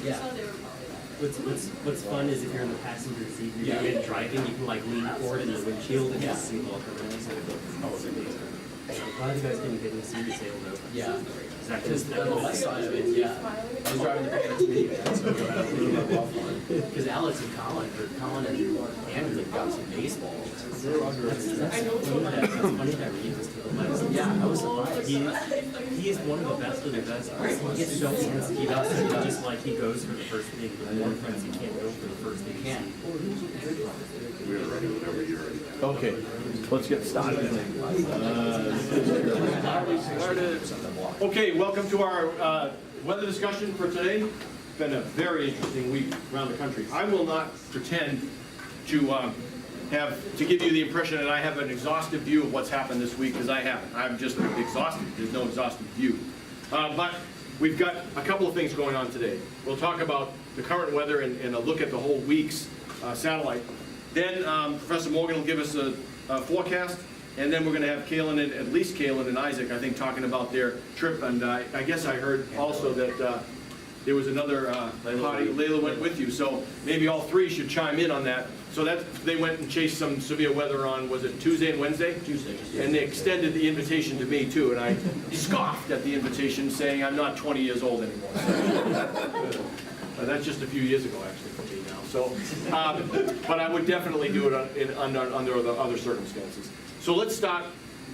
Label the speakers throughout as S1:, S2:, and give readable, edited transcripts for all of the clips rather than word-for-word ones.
S1: Yeah.
S2: So they were probably
S3: What's fun is if you're in the passenger seat, you're driving, you can like lean forward in the windshield and just see all criminals. Oh, it's amazing. I'm glad you guys didn't get in the seat sail though.
S1: Yeah.
S3: Because
S1: On the west side of it, yeah. I was driving the Dakota minivan, so we had a little bit rough one. Because Alex and Colin and Andrew got some baseball.
S3: That's funny that Reed was to the left.
S1: Yeah, I was surprised.
S3: He is one of the best of the best. He gets so antsy. He does just like he goes for the first thing. With more friends, he can't go for the first thing. He can't.
S4: We're ready whenever you're ready.
S5: Okay, let's get started. Okay, welcome to our weather discussion for today. It's been a very interesting week around the country. I will not pretend to give you the impression that I have an exhaustive view of what's happened this week, because I haven't. I'm just exhausted. There's no exhaustive view. But we've got a couple of things going on today. We'll talk about the current weather and a look at the whole week's satellite. Then Professor Morgan will give us a forecast, and then we're going to have at least Kaylin and Isaac, I think, talking about their trip. And I guess I heard also that there was another party. Layla went with you, so maybe all three should chime in on that. So they went and chased some severe weather on, was it Tuesday and Wednesday?
S1: Tuesday.
S5: And they extended the invitation to me too, and I scoffed at the invitation, saying I'm not 20 years old anymore. That's just a few years ago, actually, for me now. So, but I would definitely do it under the other circumstances. So let's start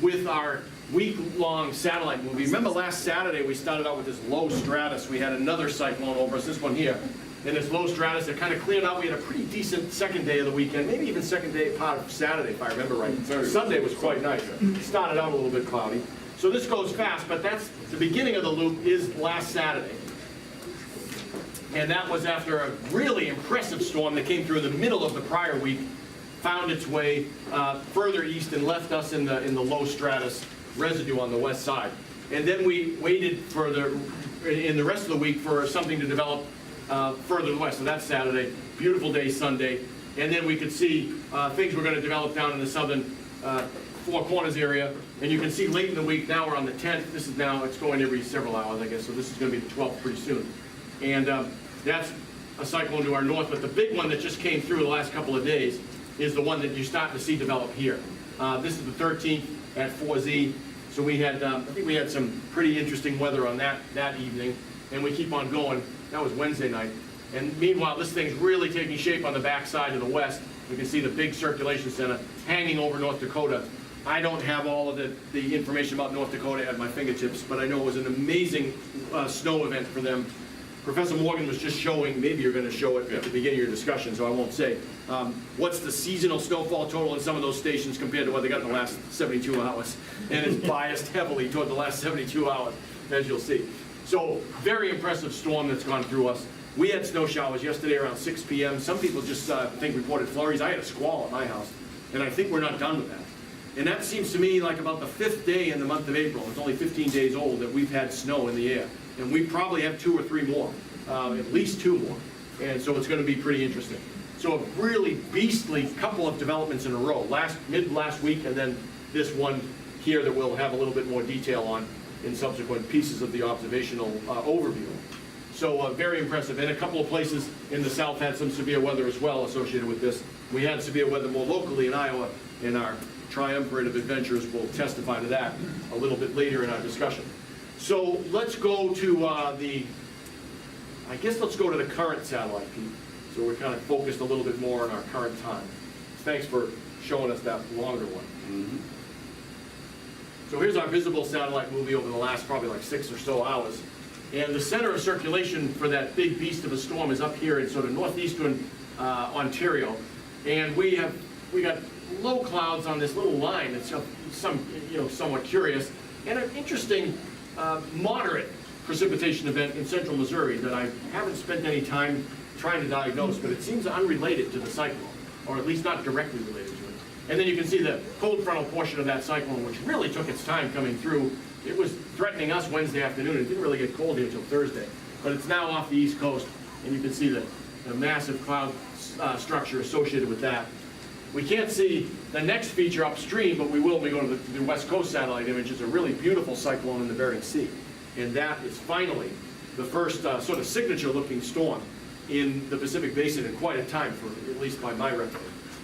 S5: with our week-long satellite movie. Remember last Saturday we started out with this low stratus. We had another cyclone over us, this one here. And this low stratus that kind of cleared out. We had a pretty decent second day of the weekend, maybe even second day part of Saturday, if I remember right. Sunday was quite nice. It started out a little bit cloudy. So this goes fast, but that's the beginning of the loop is last Saturday. And that was after a really impressive storm that came through in the middle of the prior week, found its way further east and left us in the low stratus residue on the west side. And then we waited in the rest of the week for something to develop further to the west. So that's Saturday, beautiful day Sunday. And then we could see things were going to develop down in the southern Four Corners area. And you can see late in the week, now we're on the 10th. This is now, it's going every several hours, I guess. So this is going to be the 12th pretty soon. And that's a cyclone to our north. But the big one that just came through the last couple of days is the one that you're starting to see develop here. This is the 13th at 4Z. So we had, I think we had some pretty interesting weather on that evening. And we keep on going. That was Wednesday night. And meanwhile, this thing's really taking shape on the backside of the west. You can see the big circulation center hanging over North Dakota. I don't have all of the information about North Dakota at my fingertips, but I know it was an amazing snow event for them. Professor Morgan was just showing, maybe you're going to show it at the beginning of your discussion, so I won't say, what's the seasonal snowfall total in some of those stations compared to what they got in the last 72 hours. And it's biased heavily toward the last 72 hours, as you'll see. So, very impressive storm that's gone through us. We had snow showers yesterday around 6 p.m. Some people just reported flurries. I had a squall at my house, and I think we're not done with that. And that seems to me like about the 5th day in the month of April. It's only 15 days old that we've had snow in the air. And we probably have 2 or 3 more, at least 2 more. And so it's going to be pretty interesting. So a really beastly couple of developments in a row. Mid last week, and then this one here that we'll have a little bit more detail on in subsequent pieces of the observational overview. So very impressive. And a couple of places in the south had some severe weather as well associated with this. We had severe weather more locally in Iowa, and our triumvirate of adventurers will testify to that a little bit later in our discussion. So let's go to let's go to the current satellite, Pete. So we're kind of focused a little bit more on our current time. Thanks for showing us that longer one.
S4: Mm-hmm.
S5: So here's our visible satellite movie over the last probably like 6 or so hours. And the center of circulation for that big beast of a storm is up here in sort of northeastern Ontario. And we got low clouds on this little line that's somewhat curious. And an interesting moderate precipitation event in central Missouri that I haven't spent any time trying to diagnose, but it seems unrelated to the cyclone, or at least not directly related to it. And then you can see the cold frontal portion of that cyclone, which really took its time coming through. It was threatening us Wednesday afternoon. It didn't really get cold here until Thursday, but it's now off the East Coast, and you can see the massive cloud structure associated with that. We can't see the next feature upstream, but we will when we go to the West Coast satellite image. It's a really beautiful cyclone in the Bering Sea. And that is finally the first sort of signature-looking storm in the Pacific Basin in quite a time, for at least by my record.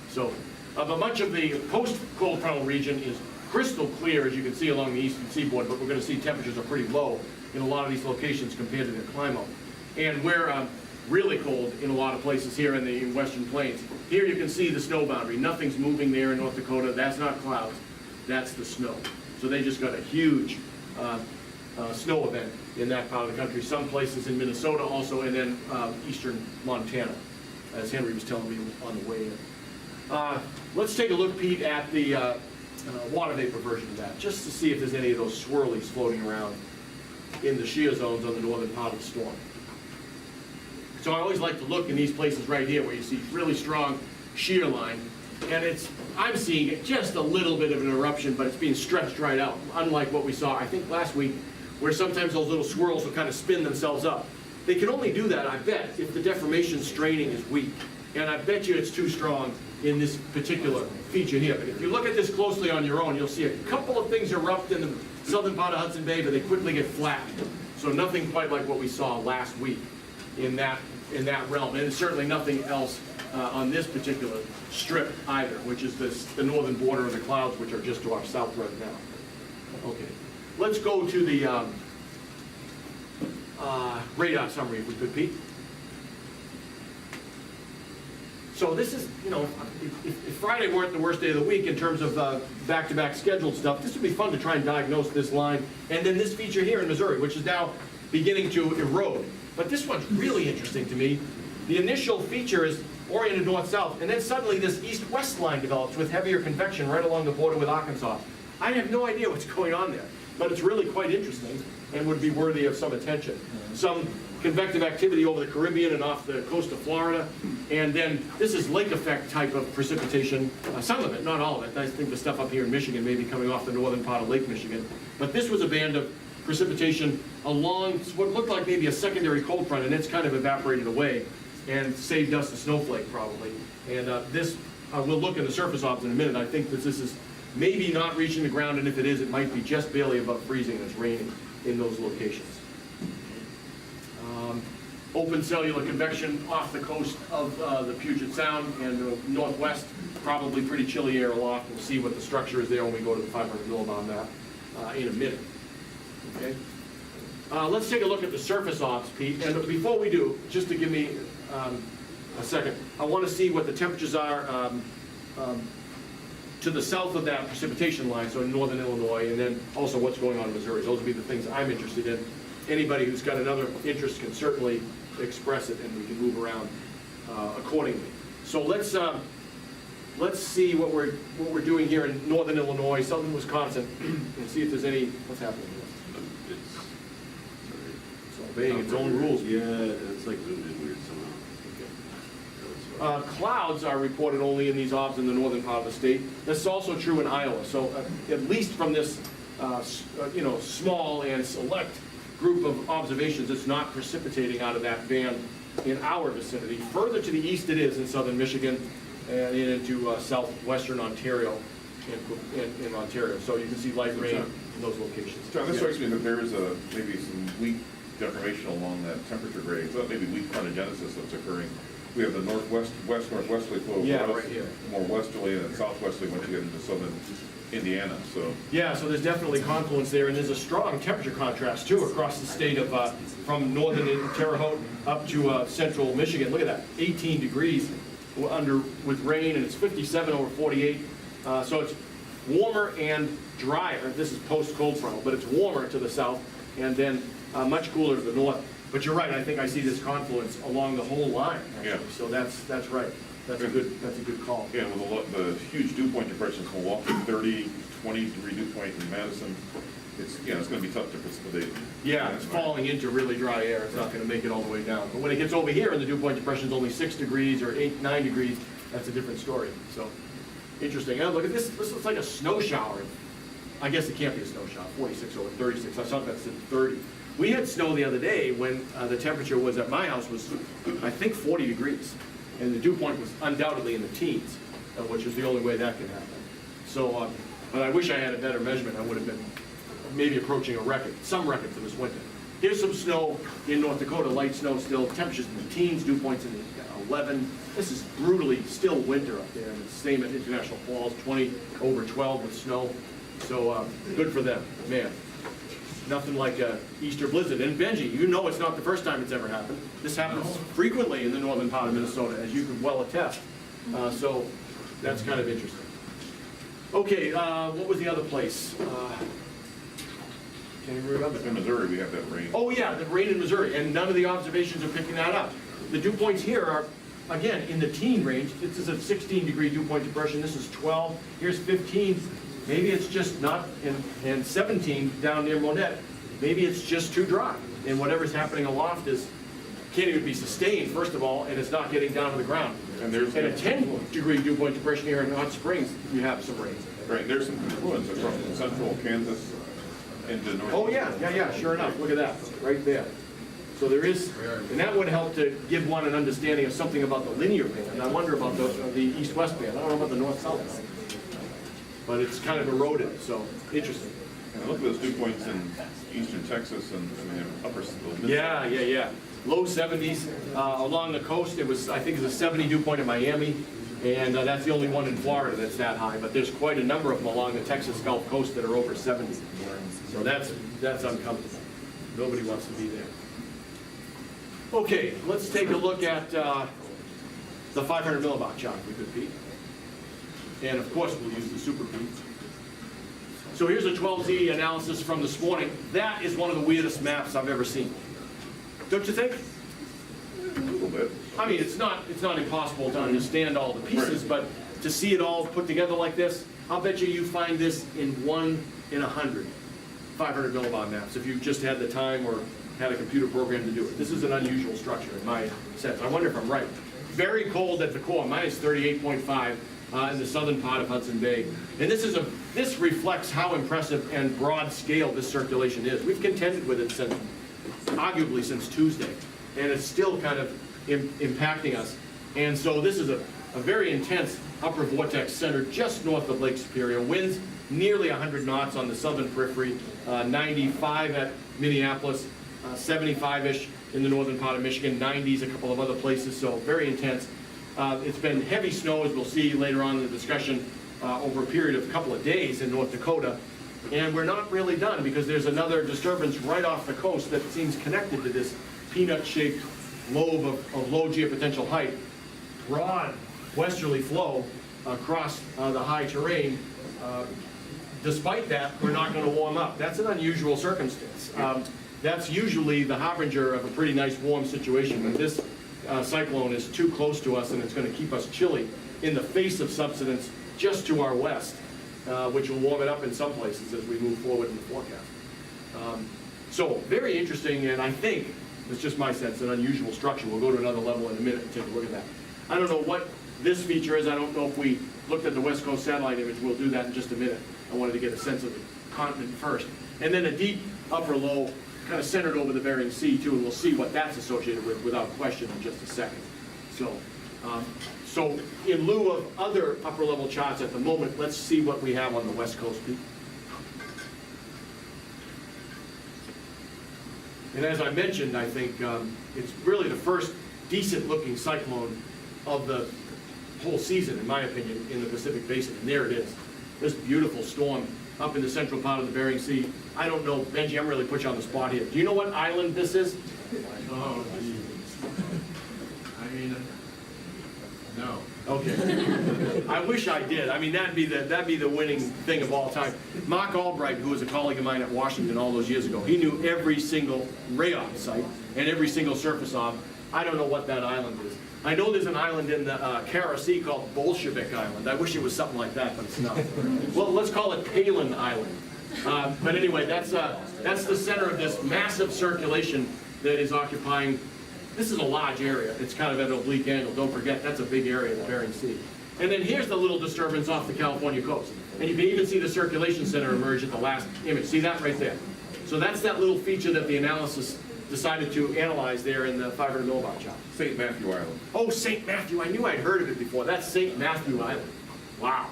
S5: So, but much of the post-cold frontal region is crystal clear, as you can see along the eastern seaboard, but we're going to see temperatures are pretty low in a lot of these locations compared to their climate. And we're really cold in a lot of places here in the western plains. Here you can see the snow boundary. Nothing's moving there in North Dakota. That's not clouds, that's the snow. So they just got a huge snow event in that part of the country. Some places in Minnesota also, and then eastern Montana, as Henry was telling me on the way in. Let's take a look, Pete, at the water vapor version of that, just to see if there's any of those swirlies floating around in the shear zones on the northern part of the storm. So I always like to look in these places right here where you see really strong shear line, and I'm seeing just a little bit of an eruption, but it's being stretched right out, unlike what we saw, I think, last week, where sometimes those little swirls will kind of spin themselves up. They can only do that, I bet, if the deformation straining is weak. And I bet you it's too strong in this particular feature here. But if you look at this closely on your own, you'll see a couple of things erupt in the southern part of Hudson Bay, but they quickly get flattened. So nothing quite like what we saw last week in that realm. And certainly nothing else on this particular strip either, which is the northern border of the clouds, which are just to our south right now. Okay, let's go to the radar summary, if we could, Pete. So this is, you know, if Friday weren't the worst day of the week in terms of back-to-back scheduled stuff, this would be fun to try and diagnose this line. And then this feature here in Missouri, which is now beginning to erode. But this one's really interesting to me. The initial feature is oriented north-south, and then suddenly this east-west line develops with heavier convection right along the border with Arkansas. I have no idea what's going on there, but it's really quite interesting and would be worthy of some attention. Some convective activity over the Caribbean and off the coast of Florida, and then this is lake effect type of precipitation, some of it, not all of it. I think the stuff up here in Michigan may be coming off the northern part of Lake Michigan, but this was a band of precipitation along what looked like maybe a secondary cold front, and it's kind of evaporated away and saved us the snowflake probably. And this, we'll look at the surface obs in a minute. I think that this is maybe not reaching the ground, and if it is, it might be just barely above freezing and it's raining in those locations. Open cellular convection off the coast of the Puget Sound and northwest, probably pretty chilly air aloft. We'll see what the structure is there when we go to the 500 millibond map in a minute. Okay. Let's take a look at the surface obs, Pete. And before we do, just to give me a second, I want to see what the temperatures are to the south of that precipitation line, so in northern Illinois, and then also what's going on in Missouri. Those would be the things I'm interested in. Anybody who's got another interest can certainly express it, and we can move around accordingly. So let's see what we're doing here in northern Illinois, southern Wisconsin, and see if there's any what's happening here. It's obeying its own rules.
S4: Yeah, it's like zoomed in weird somehow.
S5: Clouds are reported only in these obs in the northern part of the state. This is also true in Iowa. So at least from this, small and select group of observations, it's not precipitating out of that band in our vicinity. Further to the east it is in southern Michigan and into southwestern Ontario in Ontario. So you can see light rain in those locations.
S2: John, this strikes me that there is maybe some weak deformation along that temperature grade, so maybe weak planogenesis that's occurring. We have the northwesterly flow,
S5: right here.
S2: more westerly, and then southwesterly once you get into southern Indiana. So
S5: yeah, so there's definitely confluence there, and there's a strong temperature contrast too across the state of from northern Terre Haute up to central Michigan. Look at that, 18 degrees with rain, and it's 57 over 48. So it's warmer and drier. This is post-cold frontal, but it's warmer to the south, and then much cooler to the north. But you're right. I think I see this confluence along the whole line. Actually. Yeah. So that's right. That's a good call.
S2: Yeah, with the huge dew point depressions, Milwaukee, 30, 20-degree dew point in Madison. It's going to be tough to precipitate.
S5: Yeah, it's falling into really dry air. It's not going to make it all the way down. But when it gets over here and the dew point depression is only 6 degrees or 8, 9 degrees, that's a different story. So interesting. And look at this. This looks like a snow shower. I guess it can't be a snow shower. 46 over 36. I thought that's in 30. We had snow the other day when the temperature was at my house was, I think, 40 degrees. And the dew point was undoubtedly in the teens, which is the only way that can happen. So, but I wish I had a better measurement. I would have been maybe approaching a record, some record for this winter. Here's some snow in North Dakota, light snow still, temperatures in the teens, dew points in the 11. This is brutally still winter up there, and it's the same at International Falls, 20 over 12 with snow. So good for them, man. Nothing like a Easter blizzard. And Benji, you know it's not the first time it's ever happened. This happens frequently in the northern part of Minnesota, as you can well attest. So that's kind of interesting. Okay, what was the other place? Can you remember?
S2: In Missouri, we have that rain.
S5: Oh yeah, the rain in Missouri, and none of the observations are picking that up. The dew points here are, again, in the teen range. This is a 16-degree dew point depression. This is 12. Here's 15. Maybe it's just not, and 17 down near Monette. Maybe it's just too dry, and whatever's happening aloft can't even be sustained, first of all, and it's not getting down to the ground.
S2: And there's
S5: a 10-degree dew point depression here in Hot Springs, you have some rain.
S2: right. There's some confluence across central Kansas into north.
S5: Oh yeah, sure enough, look at that, right there. So there is, and that would help to give one an understanding of something about the linear band. I wonder about the east-west band. I don't know about the north-south band. But it's kind of eroded, so interesting.
S2: And look at those dew points in eastern Texas and upper.
S5: Yeah. Low 70s along the coast. It was, I think, it's a 70 dew point in Miami, and that's the only one in Florida that's that high. But there's quite a number of them along the Texas Gulf Coast that are over 70. So that's uncomfortable. Nobody wants to be there. Okay, let's take a look at the 500 millibar chart, if we could, Pete. And of course, we'll use the super Pete. So here's a 12Z analysis from this morning. That is one of the weirdest maps I've ever seen. Don't you think?
S2: A little bit.
S5: I mean, it's not impossible to understand all the pieces, but to see it all put together like this, I'll bet you find this in 1 in 100, 500 millibar maps, if you just had the time or had a computer program to do it. This is an unusual structure in my sense. I wonder if I'm right. Very cold at the core, minus 38.5 in the southern part of Hudson Bay. And this reflects how impressive and broad scale this circulation is. We've contended with it arguably since Tuesday, and it's still kind of impacting us. And so this is a very intense upper vortex centered just north of Lake Superior. Winds nearly 100 knots on the southern periphery, 95 at Minneapolis, 75-ish in the northern part of Michigan, 90s a couple of other places, so very intense. It's been heavy snow, as we'll see later on in the discussion, over a period of a couple of days in North Dakota. And we're not really done, because there's another disturbance right off the coast that seems connected to this peanut-shaped lobe of low geopotential height. Broad westerly flow across the high terrain. Despite that, we're not going to warm up. That's an unusual circumstance. That's usually the harbinger of a pretty nice warm situation, but this cyclone is too close to us, and it's going to keep us chilly in the face of subsidence just to our west, which will warm it up in some places as we move forward in the forecast. So very interesting, and I think, it's just my sense, an unusual structure. We'll go to another level in a minute and take a look at that. I don't know what this feature is. I don't know if we looked at the West Coast satellite image. We'll do that in just a minute. I wanted to get a sense of the continent first. And then a deep upper low kind of centered over the Bering Sea too, and we'll see what that's associated with without question in just a second. So in lieu of other upper level charts at the moment, let's see what we have on the West Coast, Pete. And as I mentioned, I think it's really the first decent looking cyclone of the whole season, in my opinion, in the Pacific Basin. And there it is, this beautiful storm up in the central part of the Bering Sea. I don't know, Benji, I'm really put you on the spot here. Do you know what island this is?
S1: Oh, geez. I mean, no.
S5: Okay. I wish I did. I mean, that'd be the winning thing of all time. Mark Albright, who was a colleague of mine at Washington all those years ago, he knew every single radar site and every single surface ob. I don't know what that island is. I know there's an island in the Kara Sea called Bolshevik Island. I wish it was something like that, but it's not. Well, let's call it Palin Island. But anyway, that's the center of this massive circulation that is occupying. This is a large area. It's kind of at an oblique angle. Don't forget, that's a big area, the Bering Sea. And then here's the little disturbance off the California coast. And you can even see the circulation center emerge at the last image. See that right there? So that's that little feature that the analysis decided to analyze there in the 500 millibar chart.
S2: St. Matthew Island.
S5: Oh, St. Matthew. I knew I'd heard of it before. That's St. Matthew Island. Wow.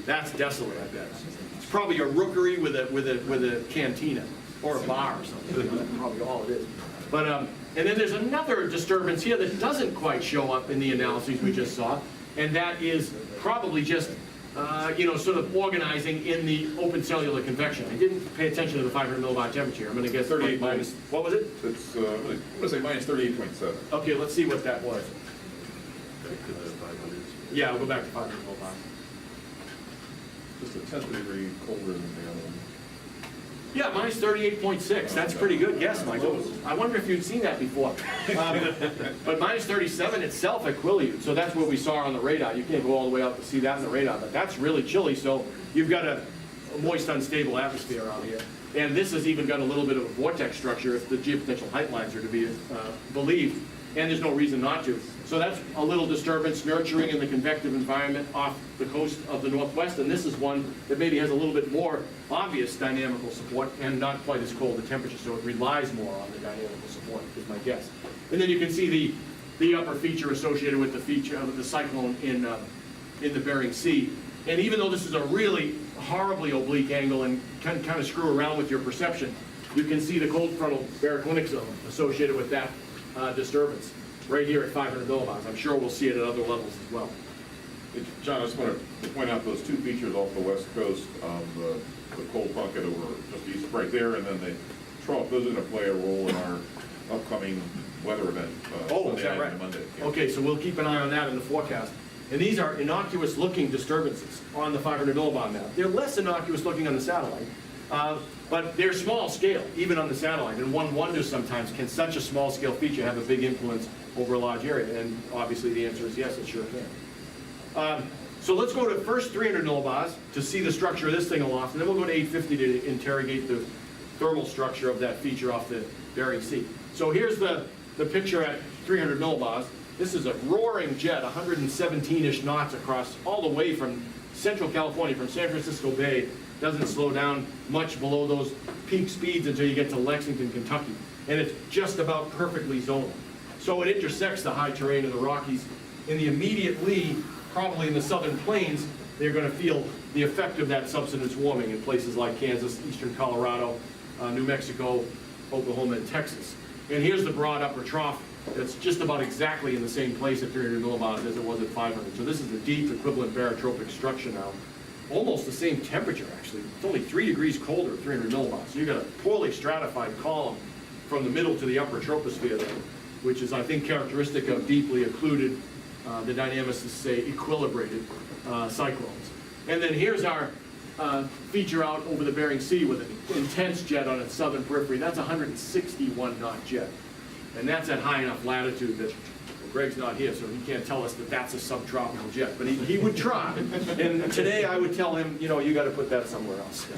S5: That's desolate, I bet. It's probably a rookery with a cantina. or a bar or something. You know, that's probably all it is. But, and then there's another disturbance here that doesn't quite show up in the analyses we just saw, and that is probably just, you know, sort of organizing in the open cellular convection. I didn't pay attention to the 500 millibar temperature. I'm going to guess
S2: 38
S5: minus, what was it?
S2: It's, I'm going to say minus 38.7.
S5: Okay, let's see what that was.
S4: Back to the 500s.
S5: Yeah, we'll go back to 500 millibar.
S2: Just a tenth of a degree colder than the other one.
S5: Yeah, minus 38.6. That's pretty good guess, Michael. I wonder if you'd seen that before. But minus 37 itself at Quileute, so that's what we saw on the radar. You can't go all the way out to see that on the radar, but that's really chilly, so you've got a moist, unstable atmosphere out here. And this has even got a little bit of a vortex structure if the geopotential height lines are to be believed, and there's no reason not to. So that's a little disturbance nurturing in the convective environment off the coast of the Northwest, and this is one that maybe has a little bit more obvious dynamical support and not quite as cold a temperature, so it relies more on the dynamical support, is my guess. And then you can see the upper feature associated with the feature of the cyclone in the Bering Sea. And even though this is a really horribly oblique angle and can kind of screw around with your perception, you can see the cold frontal baroclinic zone associated with that disturbance right here at 500 millibars. I'm sure we'll see it at other levels as well.
S2: John, I just wanted to point out those two features off the west coast, the cold bucket over just east, right there, and then the trough. Those are going to play a role in our upcoming weather event.
S5: Oh,
S2: Sunday
S5: is that
S2: night
S5: right?
S2: and Monday. Yeah.
S5: Okay, so we'll keep an eye on that in the forecast. And these are innocuous looking disturbances on the 500 millibar map. They're less innocuous looking on the satellite, but they're small scale, even on the satellite. And one wonders sometimes, can such a small scale feature have a big influence over a large area? And obviously the answer is yes, it sure can. So let's go to first 300 millibars to see the structure of this thing aloft, and then we'll go to 850 to interrogate the thermal structure of that feature off the Bering Sea. So here's the picture at 300 millibars. This is a roaring jet, 117-ish knots across all the way from Central California, from San Francisco Bay. Doesn't slow down much below those peak speeds until you get to Lexington, Kentucky. And it's just about perfectly zonal. So it intersects the high terrain of the Rockies. In the immediate lee, probably in the southern plains, they're going to feel the effect of that subsidence warming in places like Kansas, eastern Colorado, New Mexico, Oklahoma, and Texas. And here's the broad upper trough that's just about exactly in the same place at 300 millibars as it was at 500. So this is the deep equivalent barotropic structure now. Almost the same temperature, actually. It's only 3 degrees colder at 300 millibars. So you've got a poorly stratified column from the middle to the upper troposphere there, which is, I think, characteristic of deeply occluded, the dynamicists say, equilibrated cyclones. And then here's our feature out over the Bering Sea with an intense jet on its southern periphery. That's a 161 knot jet. And that's at high enough latitude that, well, Greg's not here, so he can't tell us that that's a subtropical jet, but he would try. And today I would tell him, you know, you got to put that somewhere else.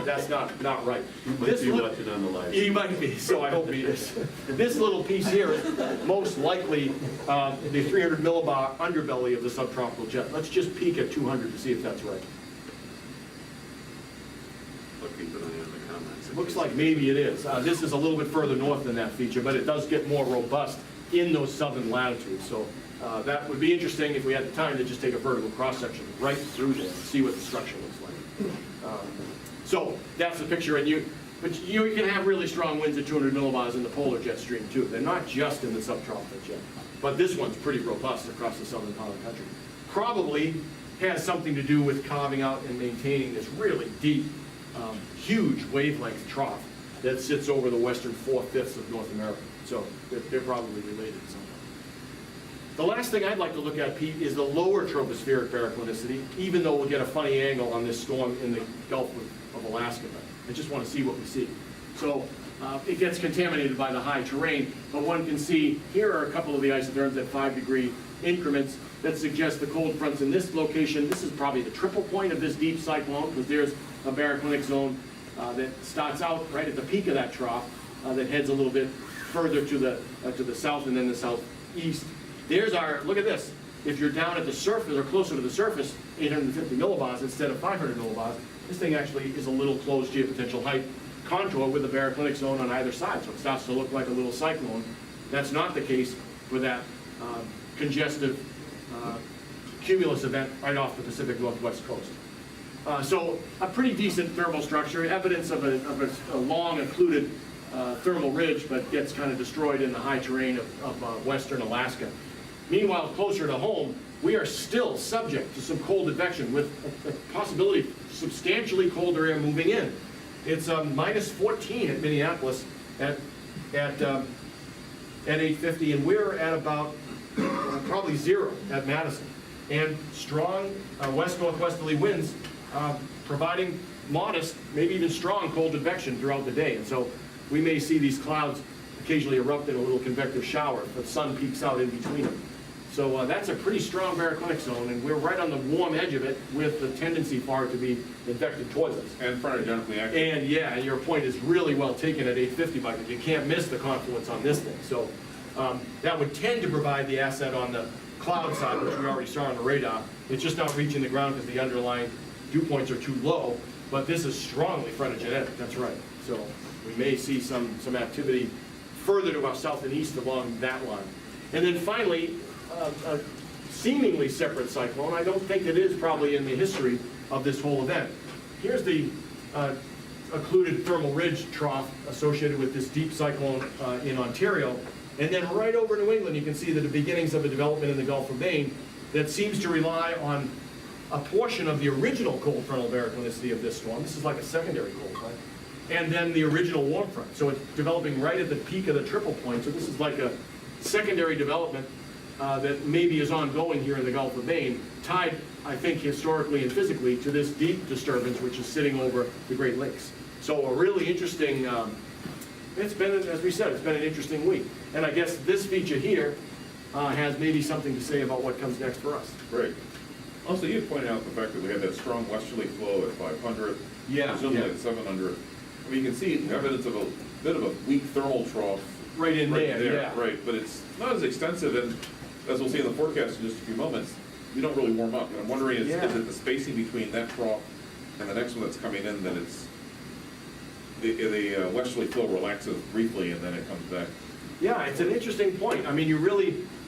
S5: That's not right.
S4: You might be watching on the live.
S5: He might be, so I hope he is. This little piece here is most likely the 300 millibar underbelly of the subtropical jet. Let's just peek at 200 to see if that's right.
S4: I'll keep an eye on the comments.
S5: Looks like maybe it is. This is a little bit further north than that feature, but it does get more robust in those southern latitudes. So that would be interesting if we had the time to just take a vertical cross-section right through there and see what the structure looks like. So that's the picture. But you can have really strong winds at 200 millibars in the polar jet stream too. They're not just in the subtropical jet. But this one's pretty robust across the southern part of the country. Probably has something to do with carving out and maintaining this really deep, huge wavelength trough that sits over the western 4/5 of North America. So they're probably related somehow. The last thing I'd like to look at, Pete, is the lower tropospheric paraclinicity, even though we'll get a funny angle on this storm in the Gulf of Alaska. But I just want to see what we see. So it gets contaminated by the high terrain, but one can see here are a couple of the isotherms at 5-degree increments that suggest the cold fronts in this location. This is probably the triple point of this deep cyclone, because there's a baroclinic zone that starts out right at the peak of that trough that heads a little bit further to the south and then the southeast. There's our, look at this. If you're down at the surface or closer to the surface, 850 millibars instead of 500 millibars, this thing actually is a little closed geopotential height contour with a baroclinic zone on either side. So it starts to look like a little cyclone. That's not the case for that congestive cumulus event right off the Pacific Northwest coast. So a pretty decent thermal structure, evidence of a long occluded thermal ridge, but gets kind of destroyed in the high terrain of western Alaska. Meanwhile, closer to home, we are still subject to some cold advection with a possibility of substantially colder air moving in. It's minus 14 at Minneapolis at 850, and we're at about probably 0 at Madison. And strong west-northwesterly winds providing modest, maybe even strong cold advection throughout the day. And so we may see these clouds occasionally erupt in a little convective shower if the sun peeks out in between them. So that's a pretty strong baroclinic zone, and we're right on the warm edge of it with the tendency for it to be advected towards us.
S2: And phenogenically active.
S5: And yeah, and your point is really well taken at 850, Mike. You can't miss the confluence on this thing. So that would tend to provide the asset on the cloud side, which we already saw on the radar. It's just not reaching the ground because the underlying dew points are too low, but this is strongly phenogenetic, that's right. So we may see some activity further to our south and east along that line. And then finally, a seemingly separate cyclone. I don't think it is probably in the history of this whole event. Here's the occluded thermal ridge trough associated with this deep cyclone in Ontario. And then right over New England, you can see the beginnings of a development in the Gulf of Maine that seems to rely on a portion of the original cold frontal baroclinicity of this storm. This is like a secondary cold front. And then the original warm front. So it's developing right at the peak of the triple point. So this is like a secondary development that maybe is ongoing here in the Gulf of Maine, tied, I think, historically and physically to this deep disturbance which is sitting over the Great Lakes. So a really interesting, it's been, as we said, it's been an interesting week. And I guess this feature here has maybe something to say about what comes next for us.
S2: Great. Also, you pointed out the fact that we had that strong westerly flow at 500, presumably at 700. I mean, you can see evidence of a bit of a weak thermal trough.
S5: Right in there, yeah.
S2: Right, but it's not as extensive, and as we'll see in the forecast in just a few moments, you don't really warm up. And I'm wondering, is it the spacing between that trough and the next one that's coming in that it's, the westerly flow relaxes briefly and then it comes back?
S5: Yeah, it's an interesting point. I mean,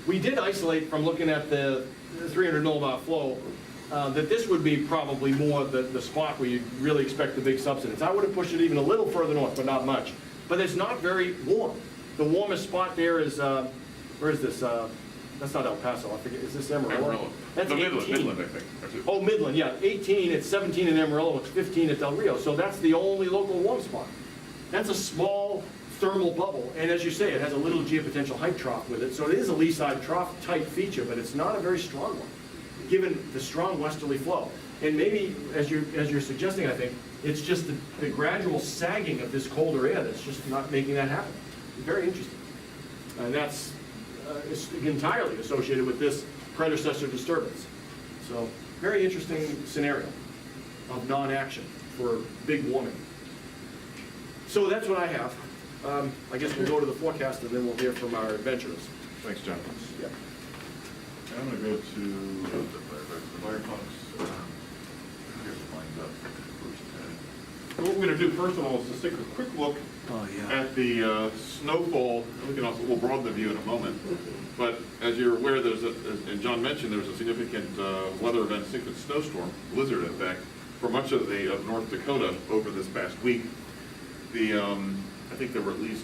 S5: we did isolate from looking at the 300 millibar flow that this would be probably more the spot where you really expect the big subsidence. I would have pushed it even a little further north, but not much. But it's not very warm. The warmest spot there is, where is this? That's not El Paso, I forget, is this Amarillo?
S2: Amarillo.
S5: That's 18.
S2: Midland, I think. Actually.
S5: Oh, Midland, yeah, 18, it's 17 in Amarillo, it's 15 at Del Rio, so that's the only local warm spot. That's a small thermal bubble, and as you say, it has a little geopotential height trough with it, so it is a lee-side trough type feature, but it's not a very strong one, given the strong westerly flow. And maybe, as you're suggesting, I think, it's just the gradual sagging of this colder air that's just not making that happen. Very interesting. And that's it's entirely associated with this predecessor disturbance. So, very interesting scenario of non-action for big warming. So that's what I have. I guess we'll go to the forecast and then we'll hear from our adventurers.
S2: Thanks, John.
S5: Yeah.
S6: I'm going to go to the Firefox. Here's lined up first.
S2: What we're going to do, first of all, is just take a quick look at the snowfall. We'll broaden the view in a moment. But as you're aware, and John mentioned, there's a significant weather event, significant snowstorm, blizzard in fact, for much of North Dakota over this past week. I think there were at least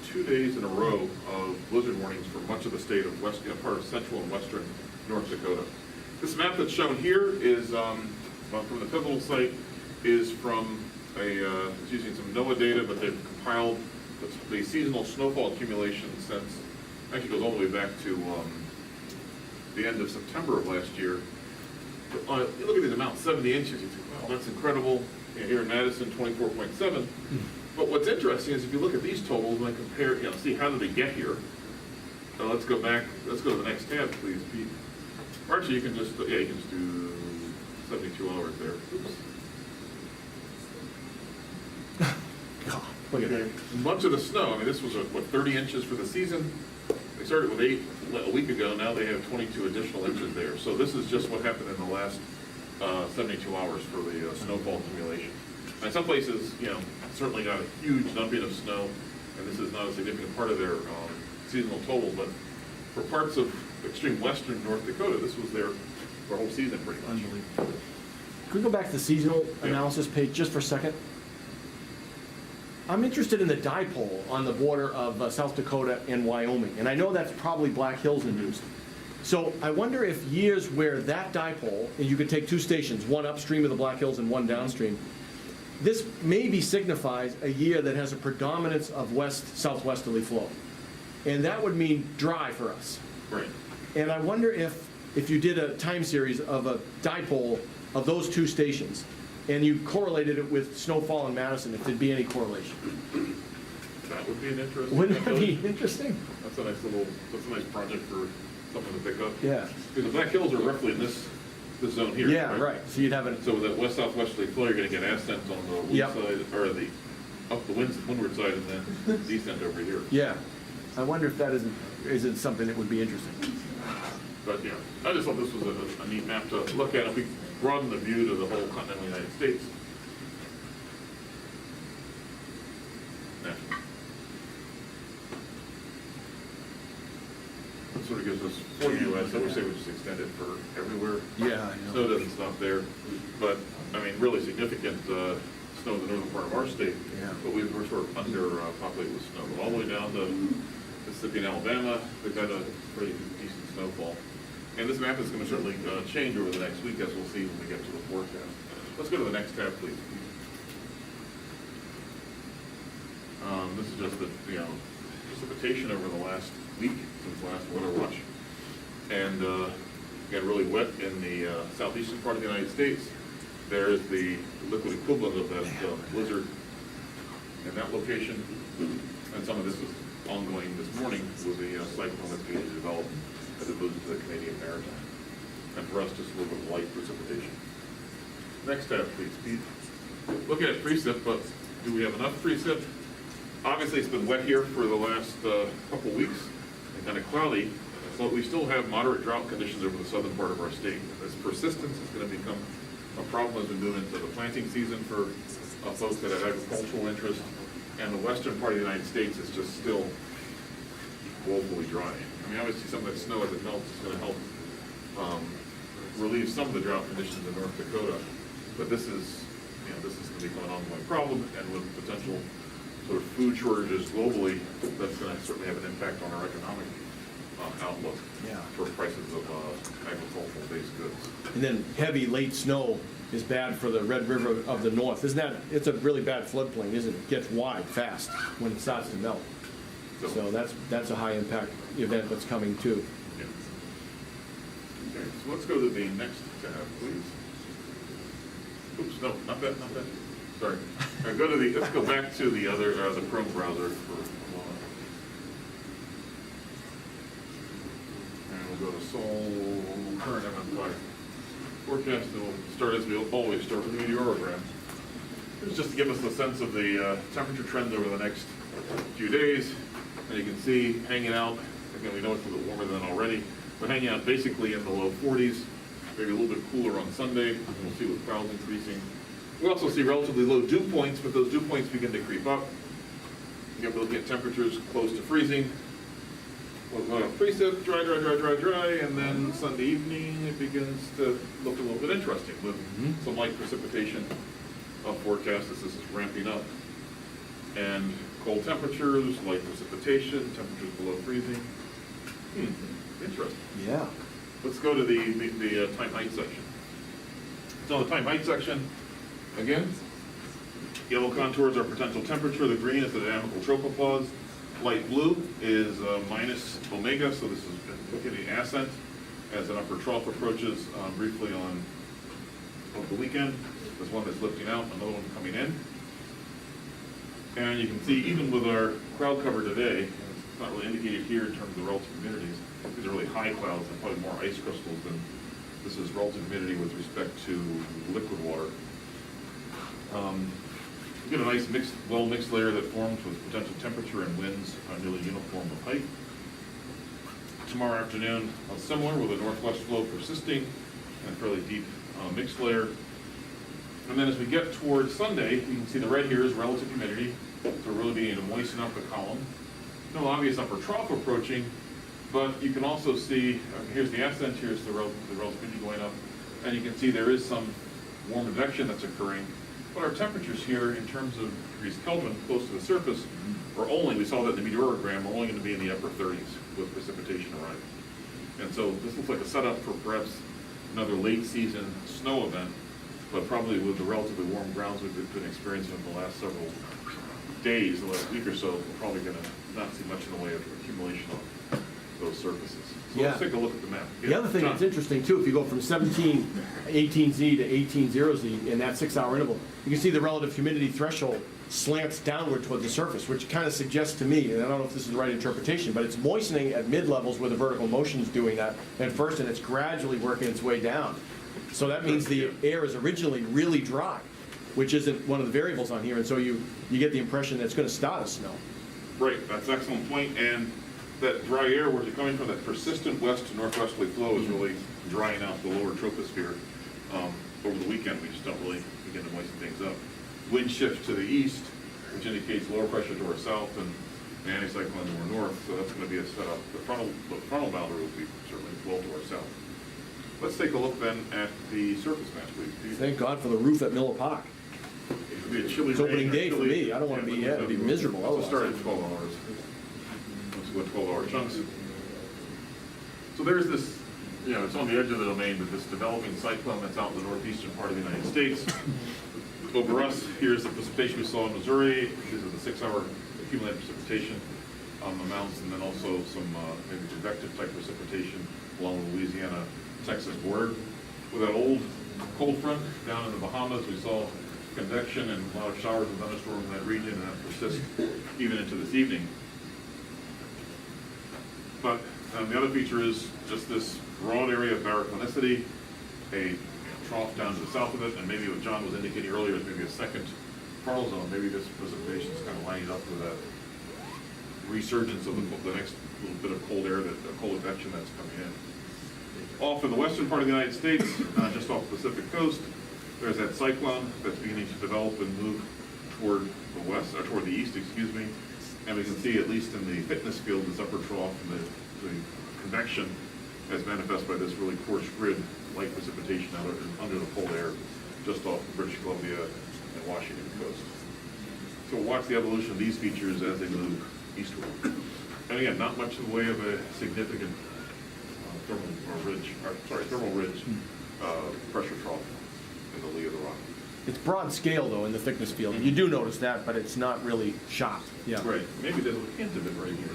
S2: 2 days in a row of blizzard warnings for much of the state of part of central and western North Dakota. This map that's shown here is from the pivotal site, is from it's using some NOAA data, but they've compiled the seasonal snowfall accumulation since, actually goes all the way back to the end of September of last year. You look at these amounts, 70 inches, you think, wow, that's incredible. Here in Madison, 24.7. But what's interesting is if you look at these totals and compare, see how did they get here? Let's go back, let's go to the next tab, please, Pete. Or actually, you can just do 72 hours there. Oops.
S5: Look at that.
S2: Much of the snow, I mean, this was, 30 inches for the season. They started with 8 a week ago, now they have 22 additional inches there. So this is just what happened in the last 72 hours for the snowfall accumulation. And some places, certainly got a huge dumping of snow, and this is not a significant part of their seasonal total, but for parts of extreme western North Dakota, this was their whole season pretty much.
S5: we go back to the seasonal analysis page just for a second? I'm interested in the dipole on the border of South Dakota and Wyoming, and I know that's probably Black Hills induced. So I wonder if years where that dipole, and you could take two stations, one upstream of the Black Hills and one downstream, this maybe signifies a year that has a predominance of southwesterly flow. And that would mean dry for us.
S2: Right.
S5: And I wonder if you did a time series of a dipole of those two stations, and you correlated it with snowfall in Madison, if there'd be any correlation.
S2: That would be an interesting.
S5: Wouldn't that be interesting?
S2: That's a nice project for someone to pick up.
S5: Yeah.
S2: Because the Black Hills are roughly in this zone here.
S5: Yeah, right. So you'd have
S2: So with that west-southwesterly flow, you're gonna get ascent on the wind
S5: Yep.
S2: side, or up the windward side, and then descent over here.
S5: Yeah. I wonder if that isn't something that would be interesting.
S2: But, yeah, I just thought this was a neat map to look at. If we broaden the view to the whole continental United States. Yeah. It sort of gives us 40 U.S. I wish they would just extend it for everywhere.
S5: Yeah, I know.
S2: Snow doesn't stop there, but, I mean, really significant snow in the northern part of our state.
S5: Yeah.
S2: But we're sort of under-populated with snow. But all the way down to Mississippi and Alabama, we've got a pretty decent snowfall. And this map is going to certainly change over the next week, as we'll see when we get to the forecast. Let's go to the next tab, please. This is just the, precipitation over the last week since last weather watch. And got really wet in the southeastern part of the United States. There's the liquid equivalent of that blizzard in that location. And some of this is ongoing this morning with the cyclone that's being developed as it moves into the Canadian Maritime. And for us, just a little bit of light precipitation. Next tab, please, Pete. Looking at precip, but do we have enough precip? Obviously, it's been wet here for the last couple weeks and kind of cloudy, but we still have moderate drought conditions over the southern part of our state. This persistence is going to become a problem as we move into the planting season for folks that have agricultural interest. And the western part of the United States is just still woefully dry. I mean, obviously, some of that snow as it melts is going to help relieve some of the drought conditions in North Dakota. But this is going to become an ongoing problem, and with potential sort of food shortages globally, that's going to certainly have an impact on our economic outlook for prices of agricultural-based goods.
S5: And then heavy late snow is bad for the Red River of the North. It's a really bad floodplain, isn't it? It gets wide fast when it starts to melt. So that's a high impact event that's coming too.
S2: Yeah. Okay, so let's go to the next tab, please. Oops, no, not that. Sorry. Let's go back to the other, the Chrome browser for a moment. And we'll go to Sol current MN5 forecast, and we'll start as we always start with the meteorogram. It's just to give us a sense of the temperature trends over the next few days. And you can see hanging out, again, we know it's a little warmer than already, but hanging out basically in the low 40s, maybe a little bit cooler on Sunday. We'll see with clouds increasing. We also see relatively low dew points, but those dew points begin to creep up. Again, we're looking at temperatures close to freezing. We'll go to precip, dry, and then Sunday evening it begins to look a little bit interesting with some light precipitation forecast as this is ramping up. And cold temperatures, light precipitation, temperatures below freezing. Interesting.
S5: Yeah.
S2: Let's go to the time height section. So the time height section, again, yellow contours are potential temperature. The green is the dynamical tropopause. Light blue is minus omega, so this is indicating ascent as an upper trough approaches briefly over the weekend. There's one that's lifting out, another one coming in. And you can see even with our cloud cover today, it's not really indicated here in terms of the relative humidities. These are really high clouds and probably more ice crystals than this is relative humidity with respect to liquid water. You get a nice well-mixed layer that forms with potential temperature and winds nearly uniform of height. Tomorrow afternoon, similar with a northwest flow persisting and a fairly deep mixed layer. And then as we get towards Sunday, you can see the red here is relative humidity. So we're really beginning to moisten up the column. No obvious upper trough approaching, but you can also see, here's the ascent, here's the relative humidity going up, and you can see there is some warm advection that's occurring. But our temperatures here, in terms of degrees Kelvin, close to the surface, are only, we saw that in the meteorogram, are only going to be in the upper 30s with precipitation arriving. And so this looks like a setup for perhaps another late season snow event, but probably with the relatively warm grounds we've been experiencing in the last several days, the last week or so, we're probably going to not see much in the way of accumulation on those surfaces. So
S5: Yeah.
S2: let's take a look at the map.
S5: The other thing
S2: John.
S5: that's interesting too, if you go from 18Z to 18-0Z in that 6-hour interval, you can see the relative humidity threshold slants downward toward the surface, which kind of suggests to me, and I don't know if this is the right interpretation, but it's moistening at mid-levels where the vertical motion is doing that at first, and it's gradually working its way down. So that means the air is originally really dry, which isn't one of the variables on here, and so you get the impression that it's going to start as snow.
S2: Right, that's an excellent point, and that dry air, where's it coming from? That persistent west to northwesterly flow is really drying out the lower troposphere. Over the weekend, we just don't really begin to moisten things up. Wind shift to the east, which indicates lower pressure to our south and the anticyclone to our north, so that's going to be a setup. The frontal boundary will be certainly well to our south. Let's take a look then at the surface map, please.
S5: Thank God for the roof at Miller Park.
S2: It'll be a chilly
S5: It's opening
S2: rain or
S5: day for
S2: chilly-
S5: me. I don't want to be,
S2: yeah,
S5: it'd be miserable
S2: Let's
S5: otherwise.
S2: start at 12 hours. Let's go 12-hour chunks. So there's this, it's on the edge of the domain, but this developing cyclone that's out in the northeastern part of the United States. Over us, here's the precipitation we saw in Missouri. These are the 6-hour accumulated precipitation on the mountains, and then also some maybe convective type precipitation along the Louisiana-Texas border. With that old cold front down in the Bahamas, we saw convection and a lot of showers and thunderstorms in that region, and that persists even into this evening. But the other feature is just this broad area of paraclinicity, a trough down to the south of it, and maybe what John was indicating earlier is maybe a second frontal zone. Maybe this precipitation is kind of lining up with that resurgence of the next little bit of cold air, cold advection that's coming in. Off in the western part of the United States, just off the Pacific coast, there's that cyclone that's beginning to develop and move toward the west, or toward the east, excuse me. And we can see, at least in the thickness field, this upper trough and the convection as manifest by this really coarse grid, light precipitation under the cold air just off the British Columbia and Washington coast. So we'll watch the evolution of these features as they move eastward. And again, not much in the way of a significant thermal ridge pressure trough in the lee of the rock.
S5: It's broad scale though in the thickness field. You do notice that, but it's not really sharp. Yeah.
S2: Right, maybe there's a hint of it right here.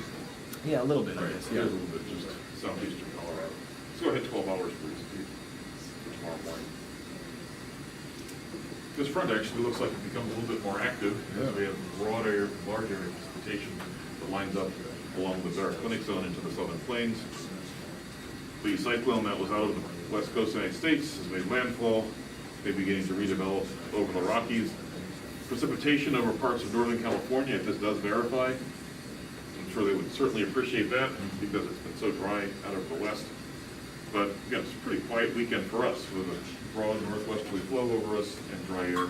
S5: Yeah, a little bit, I
S2: Right,
S5: guess.
S2: here's
S5: Yeah.
S2: a little bit, just southeastern Colorado. Let's go ahead 12 hours, please, for tomorrow morning. This front actually looks like it becomes a little bit more active as we have broad area, large area precipitation that lines up along the Paraclinic zone into the southern plains. The cyclone that was out of the west coast of the United States has made landfall. They're beginning to redevelop over the Rockies. Precipitation over parts of Northern California, if this does verify, I'm sure they would certainly appreciate that because it's been so dry out of the west. But again, it's a pretty quiet weekend for us with a broad northwesterly flow over us and dry air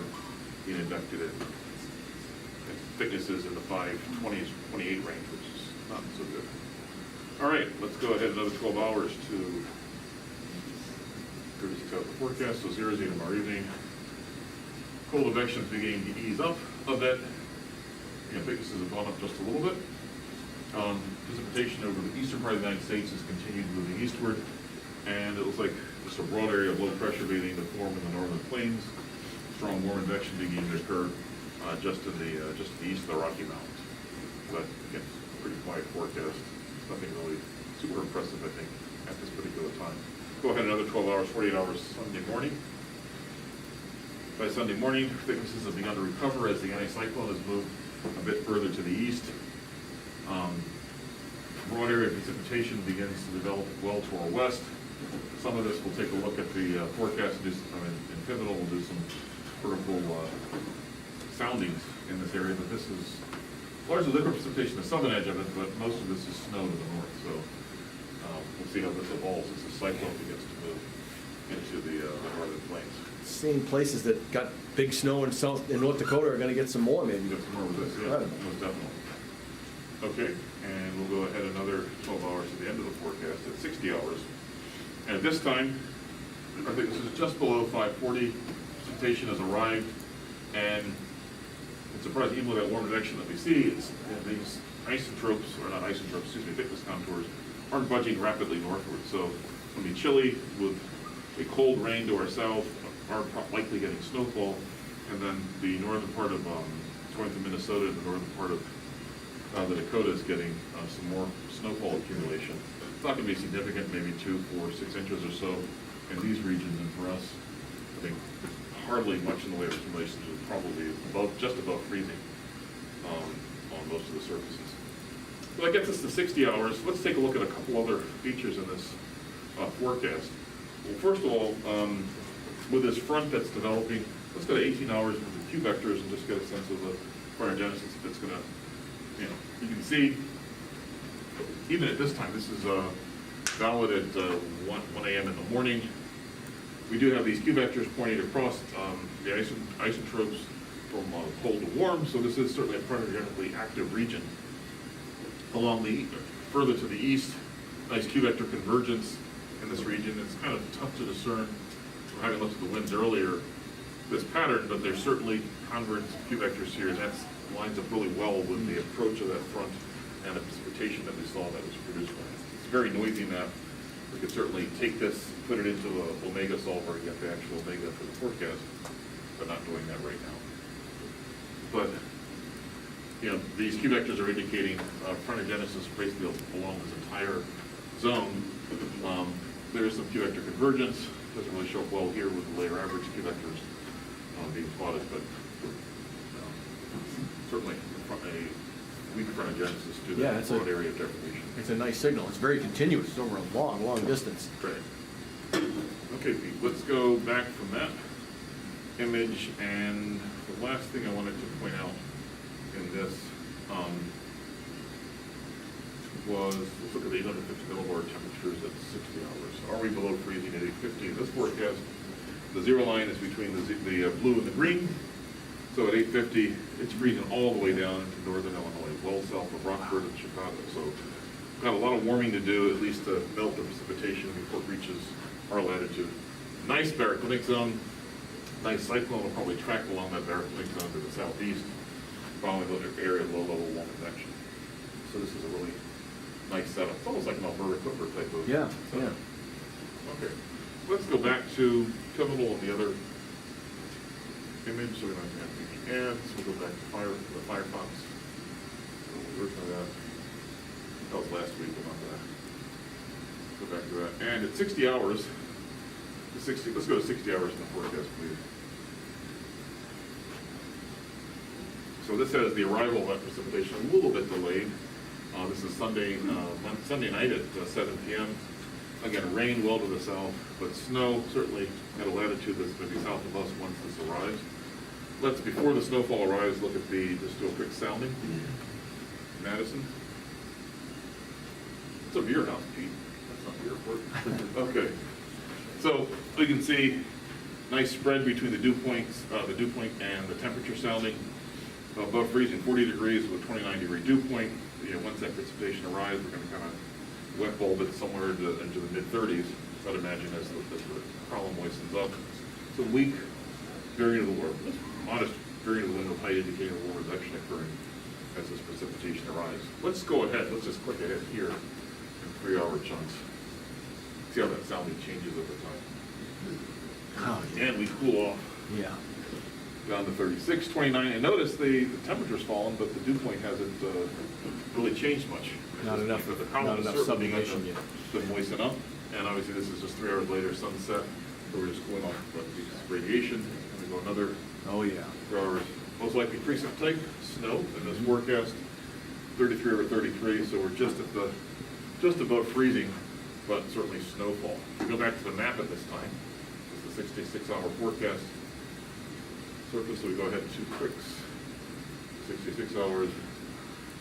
S2: being inducted in. And thicknesses in the 520s, 28 range, which is not so good. All right, let's go ahead another 12 hours to 36-hour forecast, so 0Z tomorrow evening. Cold advection is beginning to ease up a bit. Thicknesses have gone up just a little bit. Precipitation over the eastern part of the United States has continued moving eastward, and it looks like just a broad area of low pressure beginning to form in the northern plains. Strong warm advection beginning to occur just to the east of the Rocky Mountains. But again, pretty quiet forecast. Nothing really super impressive, I think, at this particular time. Go ahead another 12 hours, 48 hours Sunday morning. By Sunday morning, thicknesses have begun to recover as the anticyclone has moved a bit further to the east. Broad area precipitation begins to develop well to our west. Some of this, we'll take a look at the forecast and in Pivotal, we'll do some vertical soundings in this area, but this is largely liquid precipitation, the southern edge of it, but most of this is snow to the north, so we'll see how this evolves as the cyclone begins to move into the northern plains.
S5: Same places that got big snow in North Dakota are going to get some more maybe.
S2: Get some more with this, yeah, most definitely. Okay, and we'll go ahead another 12 hours to the end of the forecast at 60 hours. And at this time, I think this is just below 540. precipitation has arrived, and it's surprising, even with that warm direction that we see, it's, these isotropes, or not isotropes, excuse me, thickness contours, aren't budging rapidly northward. So it's going to be chilly with a cold rain to our south, are likely getting snowfall, and then the northern part of Torrington, Minnesota, and the northern part of the Dakota is getting some more snowfall accumulation. It's not going to be significant, maybe 2, 4, 6 inches or so in these regions, and for us, I think hardly much in the way of accumulation, is probably just above freezing on most of the surfaces. So that gets us to 60 hours. Let's take a look at a couple other features in this forecast. Well, first of all, with this front that's developing, let's go to 18 hours with the Q vectors and just get a sense of the frontogenesis. If it's going to, you can see, even at this time, this is valid at 1 a.m. in the morning. We do have these Q vectors pointing across the isotropes from cold to warm, so this is certainly a frontogenically active region. Along the further to the east, nice Q vector convergence in this region. It's kind of tough to discern from having looked at the winds earlier this pattern, but there's certainly convergence of Q vectors here, and that lines up really well with the approach of that front and the precipitation that we saw that was produced by it. It's very noisy map. We could certainly take this, put it into a omega solver and get the actual omega for the forecast, but not doing that right now. But these Q vectors are indicating frontogenesis basically along this entire zone. There is some Q vector convergence. Doesn't really show up well here with the layer average Q vectors being plotted, but certainly a weak frontogenesis to the broad area of deformation.
S5: It's a nice signal. It's very continuous. It's over a long, long distance.
S2: Right. Okay, Pete, let's go back from that image, and the last thing I wanted to point out in this was, let's look at the 850 millibar temperatures at 60 hours. Are we below freezing at 850? In this forecast, the zero line is between the blue and the green. So at 850, it's freezing all the way down into northern Illinois, well south of Rockford and Chicago. So we've got a lot of warming to do, at least to melt the precipitation before it reaches our latitude. Nice baroclinic zone. Nice cyclone will probably track along that baroclinic zone to the southeast, following the area of low-level warm convection. So this is a really nice setup. It's almost like an Alberta Clipper type of setup. Okay, let's go back to pivotal and the other image. So we don't have any ads. We'll go back to the Firefox. Version of that. That was last week. I'm not gonna go back to that. And at 60 hours, let's go to 60 hours in the forecast, please. So this has the arrival of that precipitation a little bit delayed. This is Sunday night at 7 p.m. Again, rain well to the south, but snow certainly at a latitude that's going to be south of us once this arrives. Let's, before the snowfall arrives, look at just do a quick sounding. Madison. It's a beer house, Pete. That's not the airport. Okay. So we can see nice spread between the dew point and the temperature sounding. Above freezing, 40 degrees with a 29-degree dew point. Once that precipitation arrives, we're going to kind of wet bulb it somewhere into the mid-30s. So I'd imagine as the column moistens up. So weak variant of the wind, modest variant of the wind with height indicating a warm reduction occurring as this precipitation arrives. Let's go ahead. Let's just click ahead here in 3-hour chunks. See how that sounding changes over time. And we cool off.
S5: Yeah.
S2: Down to 36, 29, and notice the temperature's fallen, but the dew point hasn't really changed much.
S5: Not enough sublimation yet.
S2: To moisten up, and obviously this is just 3 hours later, sunset, so we're just cooling off radiation, and we go another 3 hours. Most likely precip type, snow in this forecast, 33 over 33, so we're just above freezing, but certainly snowfall. If we go back to the map at this time, this is the 66-hour forecast. Surface, so we go ahead 2 clicks, 66 hours.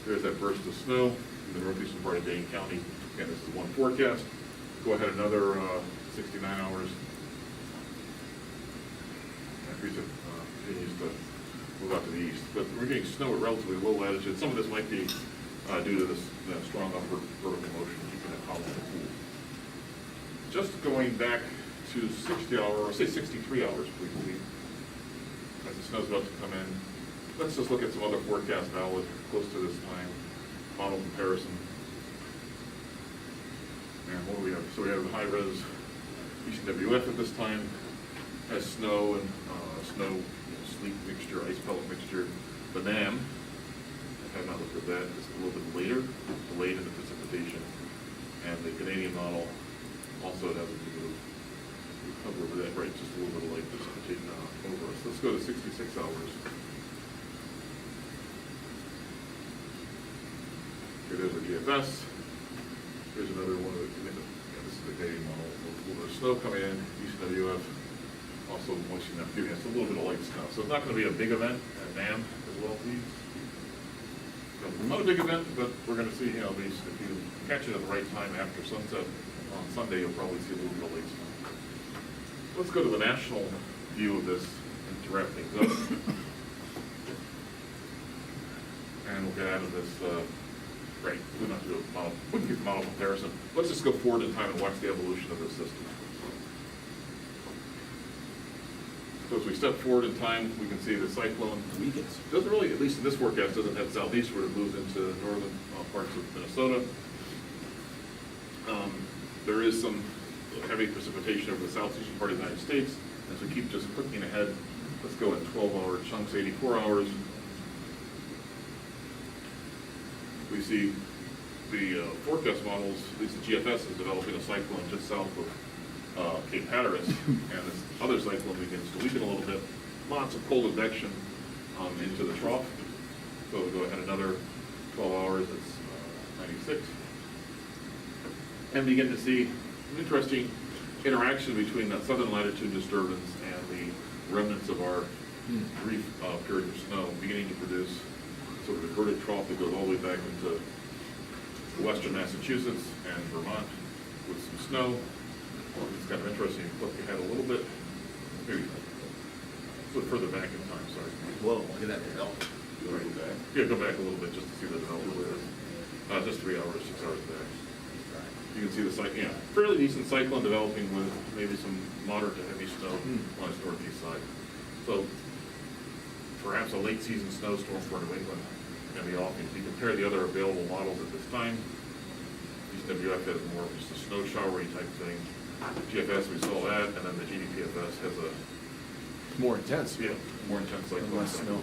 S2: There's that burst of snow in the northeastern part of Dane County. Again, this is one forecast. Go ahead another 69 hours. And Precip continues to move out to the east. But we're getting snow at relatively low latitude. Some of this might be due to this strong upward vertical motion, keeping that column cool. Just going back to 60 hours, or say 63 hours, please. as the snow's about to come in. Let's just look at some other forecasts valid close to this time, model comparison. And what do we have? So we have a high-res UW-AOS at this time, has snow and sleet mixture, ice pellet mixture. The NAM, I have not looked at that, it's a little bit later, delayed in the precipitation. And the Canadian model also has a bit of cover over that, right, just a little bit of light precipitation over us. Let's go to 66 hours. Here, there's our GFS. Here's another one of the, this is the Canadian model. A little bit of snow coming in, UW-AOS, also moistening up, giving us a little bit of light snow. So it's not going to be a big event at NAM as well, please. Not a big event, but we're going to see, at least if you catch it at the right time after sunset on Sunday, you'll probably see a little bit of late snow. Let's go to the national view of this and to wrap things up. And we'll get out of this, right, we don't have to do a model, we can get the model comparison. Let's just go forward in time and watch the evolution of this system. So as we step forward in time, we can see the cyclone weakens. Doesn't really, at least in this forecast, doesn't head southeastward. It moves into northern parts of Minnesota. There is some heavy precipitation over the southeastern part of the United States. As we keep just clicking ahead, let's go in 12-hour chunks, 84 hours. We see the forecast models, at least the GFS is developing a cyclone just south of Cape Hatteras, and this other cyclone begins to weaken a little bit. Lots of cold advection into the trough. So we'll go ahead another 12 hours, it's 96. And begin to see an interesting interaction between that southern latitude disturbance and the remnants of our brief period of snow, beginning to produce sort of inverted trough that goes all the way back into western Massachusetts and Vermont with some snow. It's kind of interesting. Look ahead a little bit, maybe a little further back in time. Sorry.
S1: Whoa, look at that development.
S2: Go back. Yeah, go back a little bit just to see the development. Just 3 hours, 6 hours back. You can see the cyclone, yeah, fairly decent cyclone developing with maybe some moderate to heavy snow on its northeast side. So perhaps a late season snowstorm for New England can be off. If you compare the other available models at this time, UW-AOS has more of just a snow showery type thing. GFS, we saw that, and then the GDPFS has a
S7: More intense.
S2: yeah, more intense cyclone.
S7: Less snow.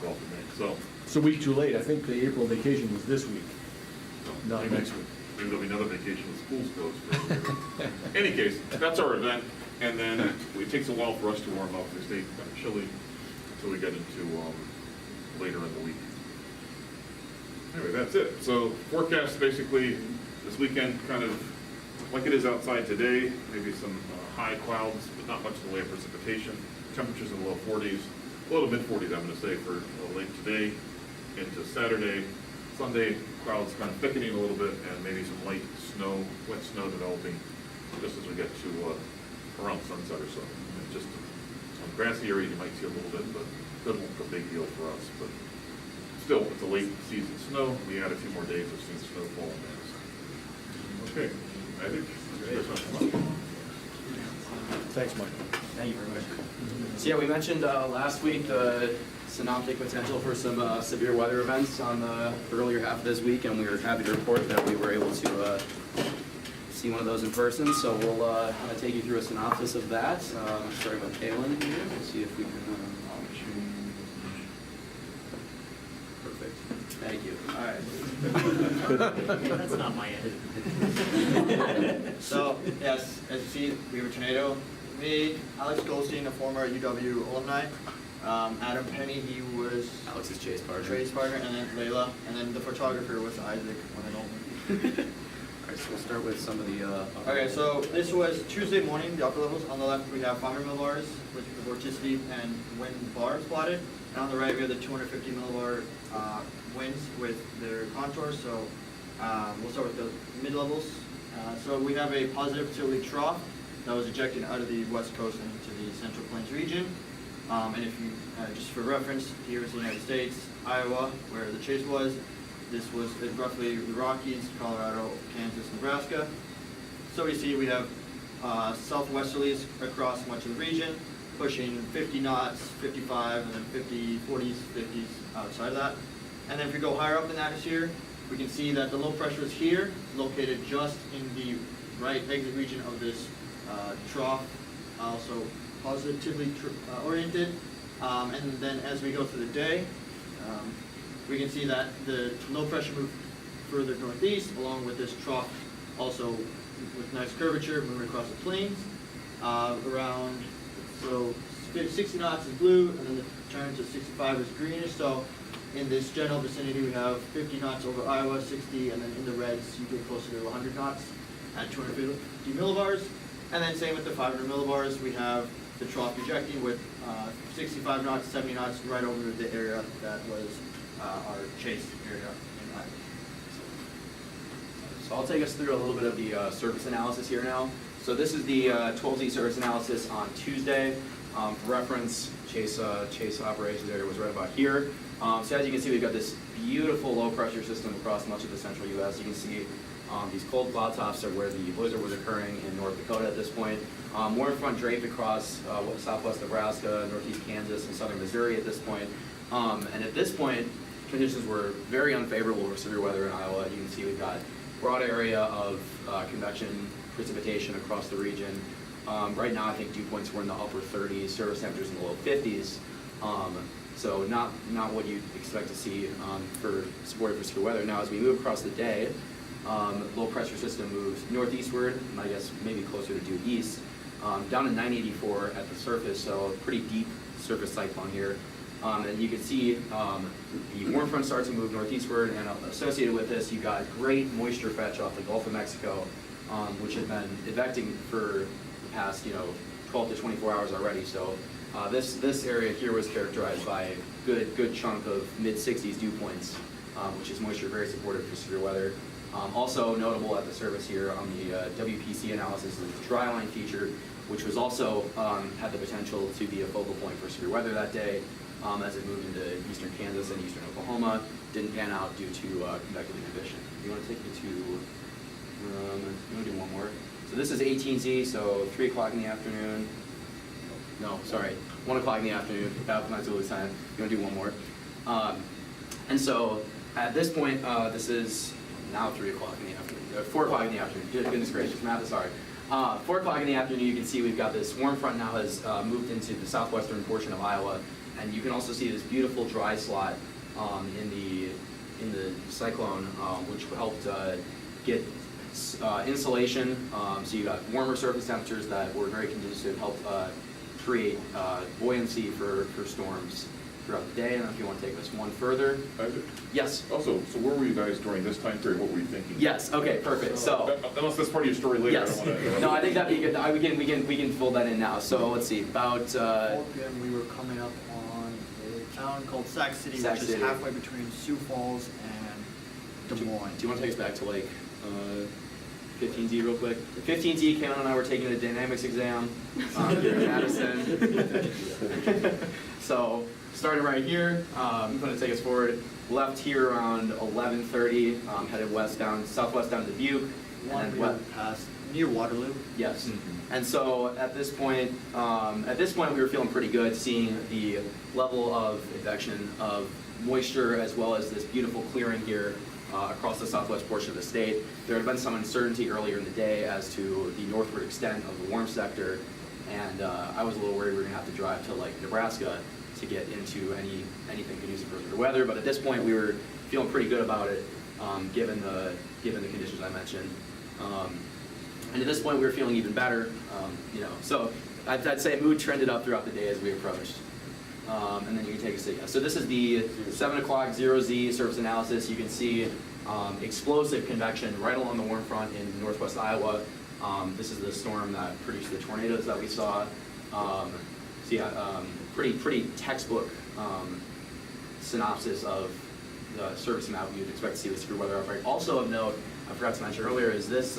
S2: So,
S7: It's a week too late. I think the April vacation was this week, not
S2: maybe-
S7: next week.
S2: Maybe there'll be another vacation with schools closed. In any case, that's our event, and then it takes a while for us to warm up. We stay kind of chilly until we get into later in the week. Anyway, that's it. So forecast basically this weekend kind of like it is outside today, maybe some high clouds, but not much in the way of precipitation. Temperatures in the low 40s, a little mid-40s I'm going to say for late today into Saturday. Sunday, clouds kind of thickening a little bit and maybe some light snow, wet snow developing just as we get to around sunset or so. And just some grassy areas you might see a little bit, but doesn't look a big deal for us. But still, it's a late season snow. We had a few more days of seeing snowfall in there. So. Okay, I think that's much.
S7: Thanks, Mike.
S1: Thank you very much. So yeah, we mentioned last week the synoptic potential for some severe weather events on the earlier half of this week, and we were happy to report that we were able to see one of those in person. So we'll kind of take you through a synopsis of that, starting with Kaylin here. We'll see if we can. Perfect. Thank you. All right.
S3: That's not my edit.
S8: So, yes, as you see, we have a tornado. Me, Alex Goldstein, a former UW alumni. Adam Penny, he was
S1: Alex's chase partner.
S8: Trey's partner, and then Layla, and then the photographer was Isaac, one and only.
S1: All right, so we'll start with some of the.
S8: Okay, so this was Tuesday morning, the upper levels. On the left, we have 500 millibars with the vorticity and wind bars plotted. And on the right, we have the 250 millibar winds with their contours. So we'll start with the mid-levels. So we have a positive fertility trough that was ejected out of the west coast into the Central Plains region. And if you, just for reference, here is the United States, Iowa, where the chase was. This was roughly the Rockies, Colorado, Kansas, Nebraska. So we see we have southwesterlies across much of the region. pushing 50 knots, 55, and then 50, 40s, 50s outside of that. And then if we go higher up in the atmosphere, we can see that the low pressure is here, located just in the right exit region of this trough, also positively oriented. And then as we go through the day, we can see that the low pressure moved further northeast, along with this trough also with nice curvature moving across the plains. Around, so 60 knots is blue, and then the turn to 65 is greenish. So in this general vicinity, we have 50 knots over Iowa, 60, and then in the reds, you get closer to 100 knots at 250 millibars. And then same with the 500 millibars, we have the trough ejecting with 65 knots, 70 knots right over the area that was our chase area in Iowa.
S1: So I'll take us through a little bit of the surface analysis here now. So this is the 12Z surface analysis on Tuesday. For reference, chase operations area was right about here. So as you can see, we've got this beautiful low pressure system across much of the central U.S. You can see these cold cloud tops are where the blizzard was occurring in North Dakota at this point. Warm front draped across southwest Nebraska, northeast Kansas, and southern Missouri at this point. And at this point, conditions were very unfavorable for severe weather in Iowa. You can see we've got broad area of convection precipitation across the region. Right now, I think dew points were in the upper 30s, surface temperatures in the low 50s. So not what you'd expect to see for supported for severe weather. Now, as we move across the day, low pressure system moves northeastward, and I guess maybe closer to due east, down to 984 at the surface, so a pretty deep surface cyclone here. And you can see the warm front starts to move northeastward, and associated with this, you got great moisture fetch off the Gulf of Mexico, which has been evecting for the past 12 to 24 hours already. So this area here was characterized by a good chunk of mid-60s dew points, which is moisture very supportive for severe weather. Also notable at the surface here on the WPC analysis is the dry line feature, which was also had the potential to be a focal point for severe weather that day as it moved into eastern Kansas and eastern Oklahoma. Didn't pan out due to convective inhibition. You want to take me to, you want to do one more? So this is 18Z, so 3 o'clock in the afternoon. No, sorry, 1 o'clock in the afternoon. That's a little time. You want to do one more? And so at this point, this is now 3 o'clock in the afternoon, 4 o'clock in the afternoon. Goodness gracious, math is hard. 4 o'clock in the afternoon, you can see we've got this warm front now has moved into the southwestern portion of Iowa, and you can also see this beautiful dry slot in the cyclone, which helped get insulation. So you got warmer surface temperatures that were very conducive, helped create buoyancy for storms throughout the day. And if you want to take this one further.
S2: Isaac?
S1: Yes.
S2: Also, so where were you guys during this time period? What were you thinking?
S1: Yes. Okay. Perfect. So.
S2: Unless that's part of your story later.
S1: Yes.
S2: I don't wanna,
S1: No, I think that'd be good. We can fold that in now. So let's see. About
S8: 4 p.m. we were coming up on a town called Svc City,
S1: Svc
S8: which is
S1: City.
S8: halfway between Sioux Falls and Des Moines.
S1: Do you want to take us back to like 15Z real quick? 15Z, Cameron and I were taking a dynamics exam here in Madison. So starting right here, I'm going to take us forward. Left here around 11:30, headed southwest down to Dubuque.
S8: One we went past near Waterloo.
S1: Yes. And so at this point we were feeling pretty good, seeing the level of advection of moisture as well as this beautiful clearing here across the southwest portion of the state. There had been some uncertainty earlier in the day as to the northward extent of the warm sector, and I was a little worried we were going to have to drive to like Nebraska to get into anything conducive for the weather. But at this point, we were feeling pretty good about it, given the conditions I mentioned. And at this point, we were feeling even better. So I'd say mood trended up throughout the day as we approached. And then you can take a seat. So this is the 7 o'clock 0Z surface analysis. You can see explosive convection right along the warm front in northwest Iowa. This is the storm that produced the tornadoes that we saw. So yeah, pretty textbook synopsis of the surface amount you'd expect to see with severe weather outbreak. Also of note, I forgot to mention earlier, is this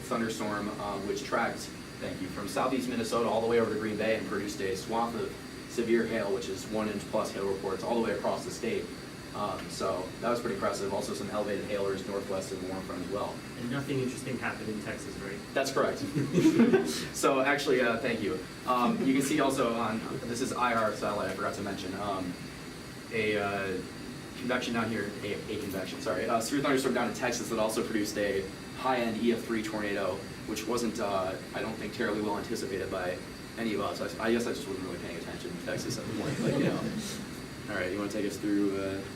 S1: thunderstorm which tracked, thank you, from southeast Minnesota all the way over to Green Bay and produced a swath of severe hail, which is 1 inch plus hail reports all the way across the state. So that was pretty impressive. Also some elevated hailers northwest of Warren Front as well.
S3: And nothing interesting happened in Texas, right?
S1: That's correct. So actually, thank you. You can see also on, this is IR satellite, I forgot to mention, a convection down here, a convection, sorry. Severe thunderstorm down in Texas that also produced a high-end EF3 tornado, which wasn't, I don't think, terribly well anticipated by any of us. I guess I just wasn't really paying attention to Texas at the point, but you know. All right, you want to take us through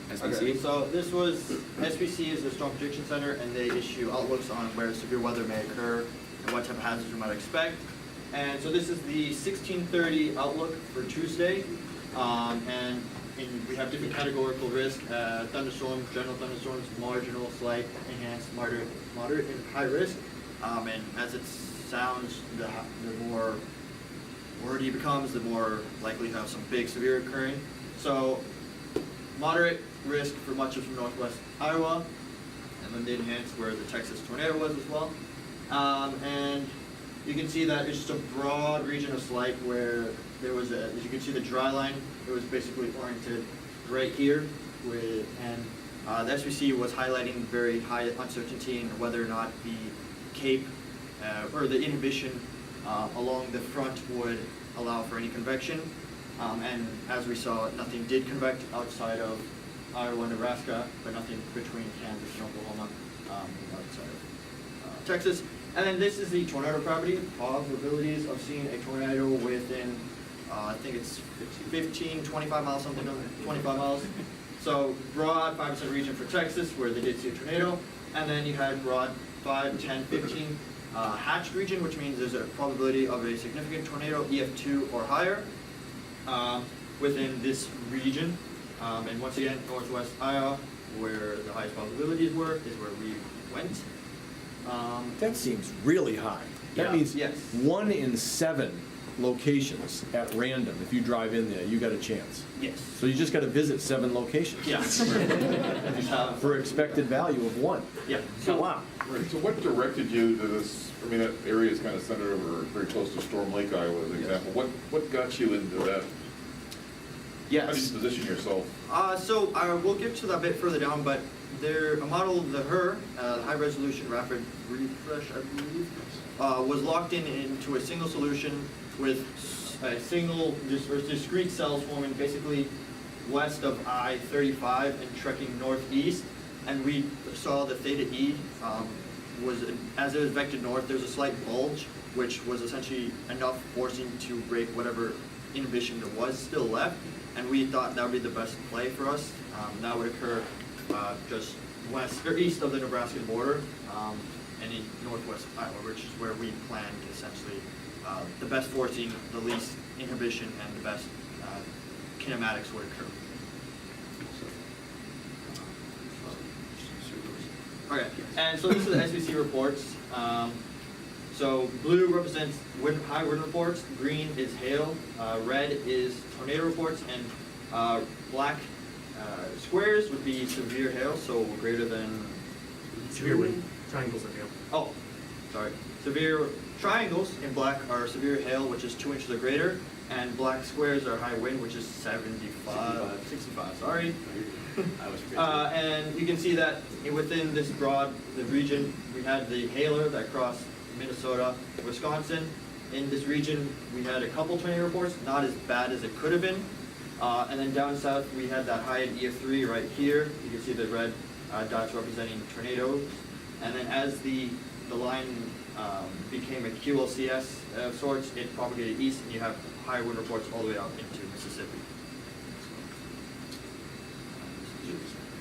S1: SBC?
S8: Okay, so this was, SVC is the Storm Prediction Center, and they issue outlooks on where severe weather may occur and what type of hazards we might expect. And so this is the 1630 outlook for Tuesday. And we have different categorical risk, thunderstorms, general thunderstorms, marginal, slight, enhanced, moderate, and high risk. And as it sounds, the more wordy it becomes, the more likely to have some big severe occurring. So, moderate risk for much of northwest Iowa, and then the enhanced where the Texas tornado was as well. And you can see that it's just a broad region of slight where there was as you can see the dry line, it was basically oriented right here and the SVC was highlighting very high uncertainty in whether or not the cape or the inhibition along the front would allow for any convection. And as we saw, nothing did convect outside of Iowa and Nebraska, but nothing between Kansas and Oklahoma outside of Texas. And then this is the tornado property, probabilities of seeing a tornado within, I think it's 15, 25 miles, something like that, 25 miles. So broad 5% region for Texas where they did see a tornado. And then you had broad 5, 10, 15 hatched region, which means there's a probability of a significant tornado, EF2 or higher. Within this region, and once again, northwest Iowa, where the highest probabilities were, is where we went.
S7: That seems really high. That
S1: Yeah.
S7: means
S8: Yes.
S7: 1 in 7 locations at random, if you drive in there, you got a chance.
S8: Yes.
S7: So you just got to visit 7 locations.
S8: Yeah.
S7: For expected value of 1.
S8: Yeah.
S7: Wow.
S2: Right, so what directed you to this, I mean, that area is kind of centered over very close to Storm Lake, Iowa, as an example. What got you into that? How do you
S1: Yes.
S2: position yourself?
S8: So we'll get to that a bit further down, but a model of the high resolution rapid refresh, I believe, was locked into a single solution with a single discrete cells forming basically west of I-35 and trekking northeast. And we saw the theta E was, as it was vectored north, there's a slight bulge, which was essentially enough forcing to break whatever inhibition there was still left. And we thought that would be the best play for us. That would occur just west or east of the Nebraska border and in northwest Iowa, which is where we planned essentially the best forcing, the least inhibition, and the best kinematics would occur. Okay, and so this is the SVC reports. So blue represents high wind reports, green is hail, red is tornado reports, and black squares would be severe hail, so greater than
S3: Severe wind, triangles of hail.
S8: Oh, sorry. Severe triangles in black are severe hail, which is 2 inches or greater, and black squares are high wind, which is 65, sorry.
S1: I was forgetting.
S8: And you can see that within this the region, we had the hailer that crossed Minnesota, Wisconsin. In this region, we had a couple tornado reports, not as bad as it could have been. And then down south, we had that high end EF3 right here. You can see the red dots representing tornadoes. And then as the line became a QLCS of sorts, it propagated east, and you have high wind reports all the way out into Mississippi.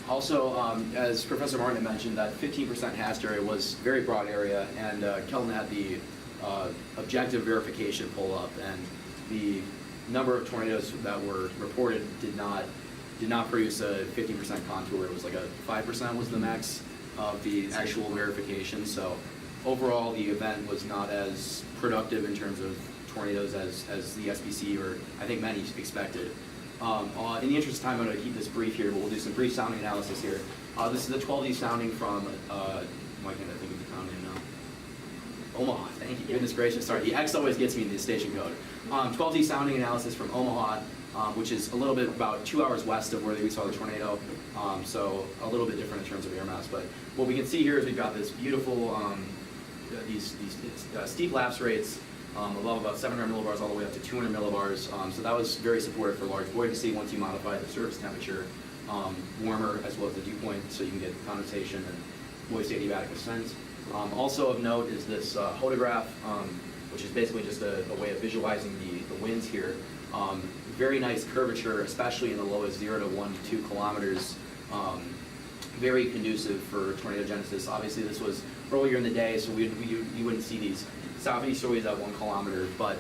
S1: Also, as Professor Martin had mentioned, that 15% hatched area was a very broad area, and Kelton had the objective verification pull up, and the number of tornadoes that were reported did not produce a 15% contour. It was like a 5% was the max of the actual verification. So overall, the event was not as productive in terms of tornadoes as the SBC or I think many expected. In the interest of time, I'm going to keep this brief here, but we'll do some brief sounding analysis here. This is the 12D sounding from, why can't I think of the town name now? Omaha, thank you, goodness gracious, sorry, the X always gets me in the station code. 12D sounding analysis from Omaha. which is a little bit about 2 hours west of where we saw the tornado. So a little bit different in terms of air mass. But what we can see here is we've got this beautiful, these steep lapse rates above about 700 millibars all the way up to 200 millibars. So that was very supportive for large buoyancy once you modify the surface temperature warmer as well as the dew point, so you can get condensation and moist adiabatic ascent. Also of note is this hodograph, which is basically just a way of visualizing the winds here. Very nice curvature, especially in the lowest 0 to 1 to 2 kilometers. Very conducive for tornadogenesis. Obviously, this was earlier in the day, so you wouldn't see these southeasterlies at 1 kilometer, but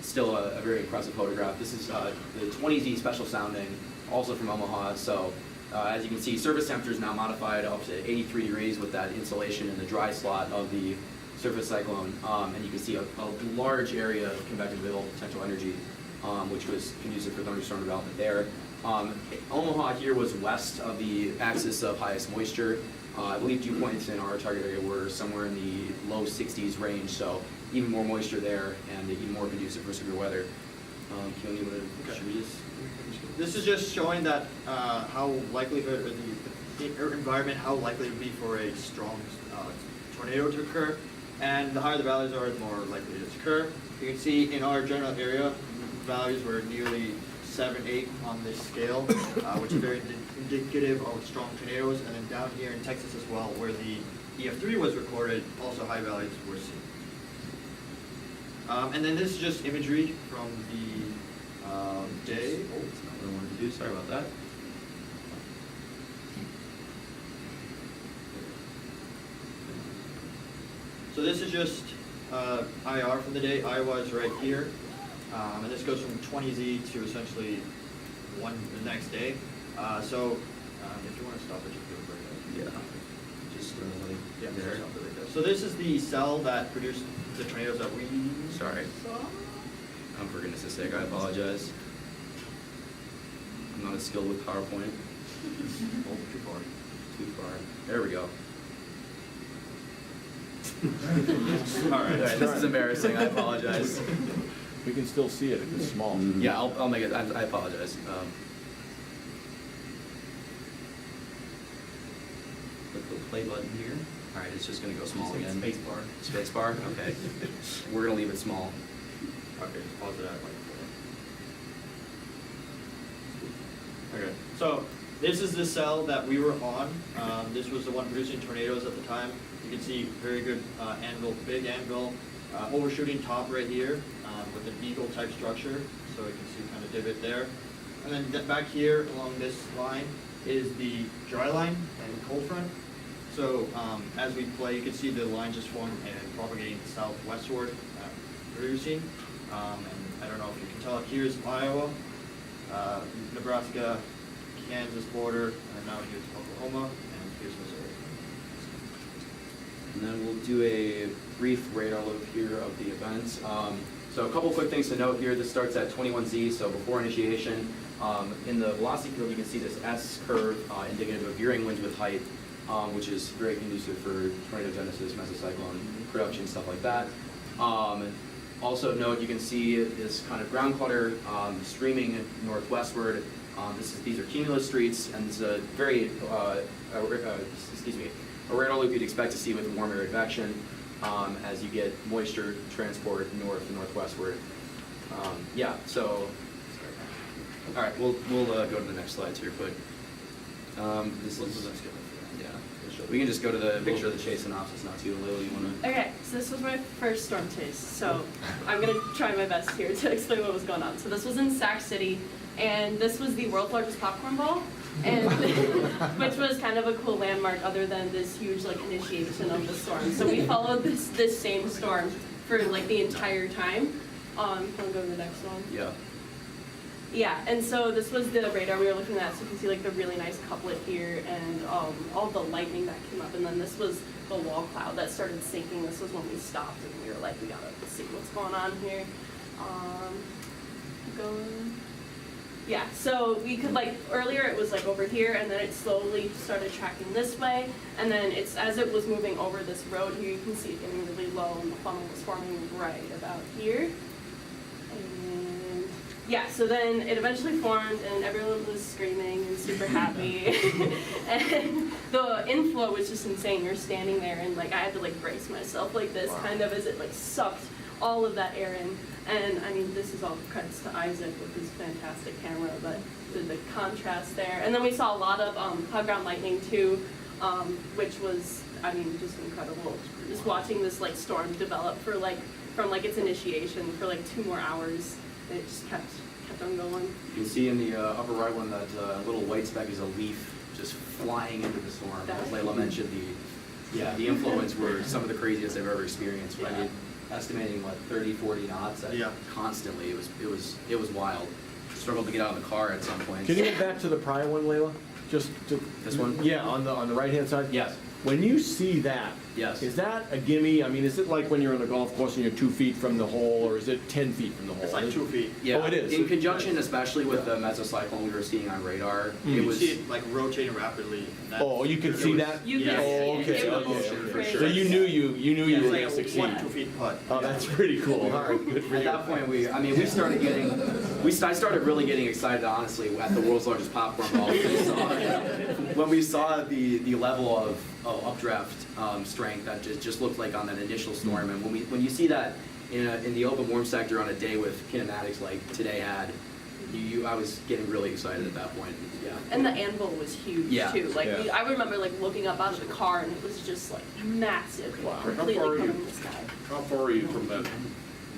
S1: still a very impressive photograph. This is the 20Z special sounding, also from Omaha. So as you can see, surface temperature is now modified up to 83 degrees with that insulation in the dry slot of the surface cyclone. And you can see a large area of convective available potential energy, which was conducive for thunderstorm development there. Omaha here was west of the axis of highest moisture. I believe dew points in our target area were somewhere in the low 60s range, so even more moisture there and even more conducive for severe weather. Keelan, you want to, should we just?
S8: This is just showing that how likely, or the environment, how likely it would be for a strong tornado to occur. And the higher the values are, the more likely it is to occur. You can see in our general area, values were nearly 7, 8 on this scale, which is very indicative of strong tornadoes. And then down here in Texas as well, where the EF3 was recorded, also high values were seen. And then this is just imagery from the day.
S1: Oh, that's not what I wanted to do. Sorry about that.
S8: So this is just IR from the day. Iowa is right here. And this goes from 20Z to essentially the next day. So if you want to stop it, just do it right there.
S1: Yeah. Just like
S8: Yeah,
S1: there.
S8: stop it right there. So this is the cell that produced the tornadoes that we
S1: Sorry.
S8: saw.
S1: For goodness' sake, I apologize. I'm not as skilled with PowerPoint.
S8: Oh, too far.
S1: Too far. There we go. All right, this is embarrassing. I apologize.
S7: We can still see it if it's small.
S1: Yeah, I'll make it. I apologize. Click the play button here. All right, it's just going to go small again.
S8: Space bar.
S1: Space bar. Okay. We're going to leave it small.
S8: Okay, just pause it at like 4. Okay, so this is the cell that we were on. This was the one producing tornadoes at the time. You can see very good anvil, big anvil, overshooting top right here with an eagle type structure. So you can see kind of divot there. And then back here along this line is the dry line and cold front. So as we play, you can see the line just form and propagating southwestward, producing. And I don't know if you can tell, here's Iowa, Nebraska, Kansas border, and now here's Oklahoma, and here's Missouri.
S1: And then we'll do a brief radar loop here of the events. So a couple quick things to note here. This starts at 21Z, so before initiation. In the velocity field, you can see this S curve indicative of veering winds with height, which is very conducive for tornadogenesis, mesocyclone production, stuff like that. Also note, you can see this kind of ground clutter streaming northwestward. These are cumulus streets, and it's a very, a radar loop you'd expect to see with warm air advection as you get moisture transport north and northwestward. Yeah, so, all right, we'll go to the next slides here quick. This is, yeah, we can just go to the picture of the chase synopsis now too. Lily, you want to?
S9: Okay, so this was my first storm chase, so I'm going to try my best here to explain what was going on. So this was in Sac City, and this was the world's largest popcorn ball, and which was kind of a cool landmark other than this huge like initiation of the storm. So we followed this same storm for like the entire time. Can we go to the next one?
S1: Yeah.
S9: Yeah, and so this was the radar we were looking at, so you can see like the really nice couplet here and all the lightning that came up, and then this was the wall cloud that started sinking. This was when we stopped and we were like, we gotta see what's going on here. Going. Yeah, so we could like, earlier it was like over here, and then it slowly started tracking this way, and then it's as it was moving over this road here, you can see it getting really low, and the funnel was forming right about here. And yeah, so then it eventually formed and everyone was screaming and super happy. And the inflow was just insane. You're standing there and like I had to like brace myself like this kind of as it like sucked all of that air in. And I mean, this is all credits to Isaac with his fantastic camera, but the contrast there. And then we saw a lot of high ground lightning too, which was, I mean, just incredible. Just watching this like storm develop for like, from like its initiation for like 2 more hours. And it just kept on going.
S1: You can see in the upper right one that little white speck is a leaf just flying into the storm. As Layla mentioned, the influence were some of the craziest I've ever experienced.
S9: Yeah.
S1: I mean, estimating what 30, 40 knots constantly. It was wild. Struggled to get out of the car at some point.
S7: Can you get back to the prior one, Layla? Just to,
S1: This one?
S7: Yeah, on the right-hand side?
S1: Yes.
S7: When you see that,
S1: Yes.
S7: is that a gimme? I mean, is it like when you're on the golf course and you're 2 feet from the hole, or is it 10 feet from the hole?
S8: It's like 2 feet.
S1: Yeah.
S7: Oh, it is?
S1: In conjunction, especially with the mesocyclone we were seeing on radar, it
S8: You
S1: was.
S8: see it like rotating rapidly. And that-
S7: Oh, you could see that?
S9: You
S8: Yeah.
S9: can see
S7: Oh,
S9: it.
S7: okay,
S9: It was
S7: okay,
S9: crazy.
S7: So you knew you
S8: It's
S7: were
S8: like
S7: gonna
S8: a
S7: succeed.
S8: 1 2 feet putt.
S7: Oh, that's pretty cool. All right, good for
S1: At
S7: you.
S1: that point, we started getting, I started really getting excited, honestly, at the world's largest popcorn ball. When we saw the level of updraft strength that just looked like on that initial storm, and when you see that in the open warm sector on a day with kinematics like today had, I was getting really excited at that point. Yeah.
S9: And the anvil was huge
S1: Yeah.
S9: too. Like
S7: Yeah.
S9: I remember like looking up out of the car and it was just like massive, completely
S2: How far are you?
S9: covering the sky.
S2: How far are you from that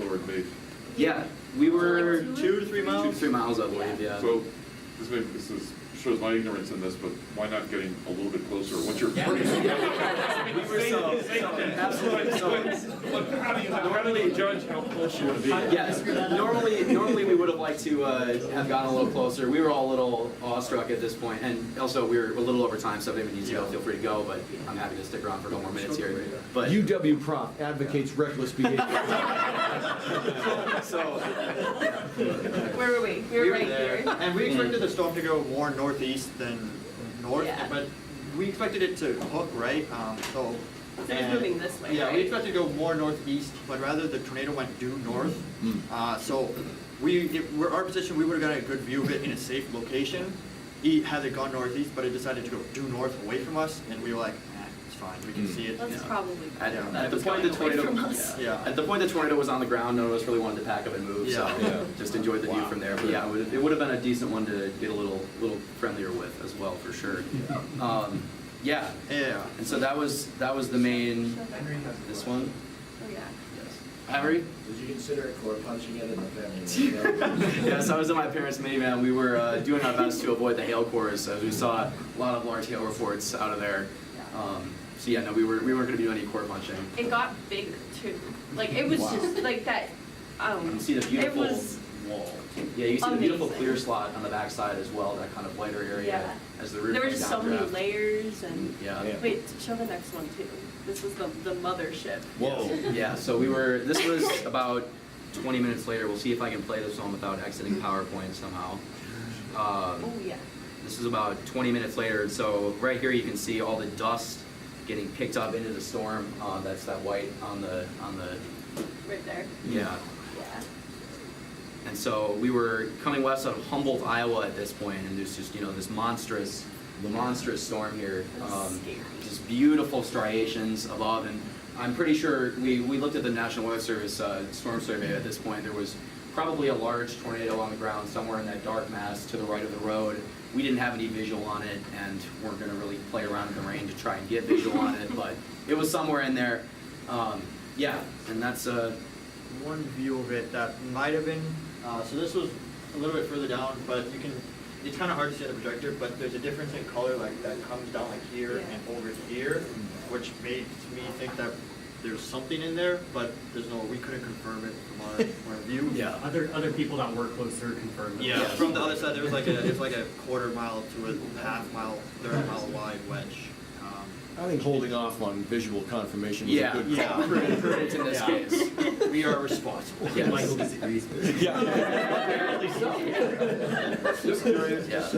S2: lower base?
S1: Yeah, we were
S9: Like
S8: 2 to 3
S1: 2
S8: miles.
S1: to 3 miles, I believe. Yeah.
S2: So, shows my ignorance in this, but why not getting a little bit closer? What's your purpose?
S1: We were so absolutely
S2: How do you judge how close you want to be?
S1: Yes, normally we would have liked to have gotten a little closer. We were all a little awestruck at this point, and also we were a little over time, so if anyone needs to go, feel free to go, but I'm happy to stick around for a couple more minutes here. But
S7: UW Prof advocates reckless behavior.
S1: so
S9: Where were we? We were right here.
S8: And we expected the storm to go more northeast than north,
S9: Yeah.
S8: but we expected it to hook, right?
S9: So it was moving this way,
S8: Yeah,
S9: right?
S8: we expected to go more northeast, but rather the tornado went due north. So our position, we would have gotten a good view of it in a safe location. Had it gone northeast, but it decided to go due north away from us, and we were like, it's fine, we can see it.
S9: That's probably
S1: at,
S8: Yeah.
S1: at the
S9: was
S1: point the
S9: going away
S1: tornado,
S9: from us.
S8: Yeah.
S1: at the point the tornado was on the ground, none of us really wanted to pack up and move. So
S8: Yeah.
S1: just enjoyed the view from there. But yeah, it would have been a decent one to get a little friendlier with as well, for sure. Yeah.
S8: Yeah.
S1: And so that was the main. This one.
S9: Oh yeah.
S1: Henry?
S10: Did you consider core punching it in the family?
S1: Yes, I was in my parents' minivan. We were doing our best to avoid the hail cores as we saw a lot of large hail reports out of there. So yeah, no, we weren't going to be doing any core punching.
S9: It got bigger too. Like it was just like that.
S1: You can see the beautiful
S9: It was
S1: wall. Yeah, you see the beautiful
S9: amazing.
S1: clear slot on the backside as well. That kind of lighter area
S9: Yeah.
S1: as the roof
S9: There were
S1: went
S9: just so many
S1: downdraft.
S9: layers and.
S1: Yeah.
S9: Wait, show the next one too. This was the mothership.
S7: Whoa.
S1: Yeah, so this was about 20 minutes later. We'll see if I can play this one without exiting PowerPoint somehow.
S9: Oh yeah.
S1: This is about 20 minutes later. So right here you can see all the dust getting picked up into the storm. That's that white on the
S9: Right there.
S1: yeah.
S9: Yeah.
S1: And so we were coming west out of Humboldt, Iowa at this point, and there's just this monstrous storm here.
S9: That's scary.
S1: Just beautiful striations above, and I'm pretty sure we looked at the National Weather Service storm survey at this point. There was probably a large tornado on the ground somewhere in that dark mass to the right of the road. We didn't have any visual on it, and weren't going to really play around in the rain to try and get visual on it, but it was somewhere in there. Yeah, and that's
S8: One view of it that might have been, so this was a little bit further down, but it's kind of hard to see on the projector, but there's a difference in color like that comes down like here
S9: Yeah.
S8: and over here, which made me think that there's something in there, but we couldn't confirm it from our view.
S1: yeah.
S3: Other people that were closer confirmed. that.
S8: Yeah, from the other side, there was like it's like a quarter mile to a half mile, third mile wide wedge.
S7: I think holding off on visual confirmation was a
S1: Yeah,
S7: good
S1: yeah,
S7: call.
S1: prudent in this
S8: Yeah.
S1: case.
S8: We are responsible.
S1: Yes.
S3: Michael disagrees.
S7: Yeah.
S2: Just curious.
S1: Yeah.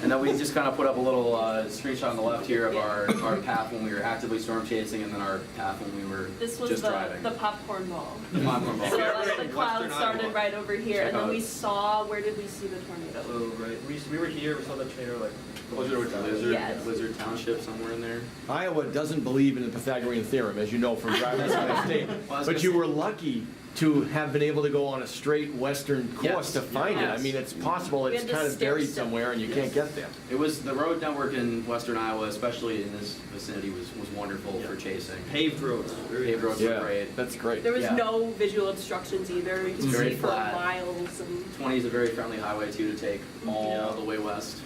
S1: And then we just kind of put up a little screenshot on the left here of our path when we were actively storm chasing, and then our path when we were
S9: This was
S1: just
S9: the
S1: driving.
S9: popcorn ball.
S1: The popcorn ball.
S9: So
S8: Yeah,
S9: like,
S8: we're
S9: the
S8: in
S9: cloud
S8: Western
S9: started
S8: Iowa.
S9: right over here, and
S1: Check
S9: then
S1: out-
S9: we saw, where did we see the tornado?
S8: So, right, we were here, we saw the tornado like.
S1: Closer to Blizzard,
S9: Yes.
S1: Blizzard Township, somewhere in there.
S7: Iowa doesn't believe in the Pythagorean theorem, as you know from driving this kind of state.
S1: I was
S7: But
S1: gonna
S7: you
S1: say-
S7: were lucky to have been able to go on a straight western course
S1: Yes.
S7: to find it. I
S1: Yes.
S7: mean, it's possible
S9: We
S7: it's
S9: had to
S7: kind of
S9: stair
S7: buried
S9: step.
S7: somewhere and you can't get there.
S1: It was, the road network in western Iowa, especially in this vicinity, was wonderful for chasing.
S8: Paved roads.
S1: Paved roads were great.
S7: That's great.
S9: There was
S1: Yeah.
S9: no visual obstructions either. You could
S1: Very
S9: see for
S1: flat.
S9: miles and.
S1: 20 is a very friendly highway too to take all
S8: Yeah.
S1: the way west.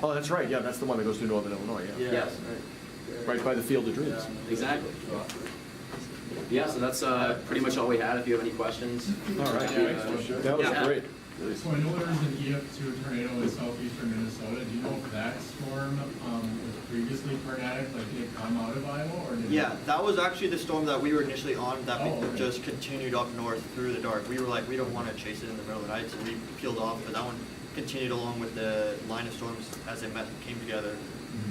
S7: Oh, that's right, yeah, that's the one that goes through northern Illinois, yeah.
S1: Yes,
S7: Right by the Field of Dreams.
S1: exactly. Yeah, so that's pretty much all we had. If you have any questions.
S7: All right,
S1: Yeah.
S7: that was
S1: Yeah.
S7: great.
S6: So I know there was an EF2 tornado in southeastern Minnesota. Do you know if that storm was previously tornadic, like did it come out of Iowa, or did it?
S8: Yeah, that was actually the storm that we were initially on, that
S6: Oh, okay.
S8: just continued up north through the dark. We were like, we don't want to chase it in the middle of the night, so we peeled off, but that one continued along with the line of storms as they came together.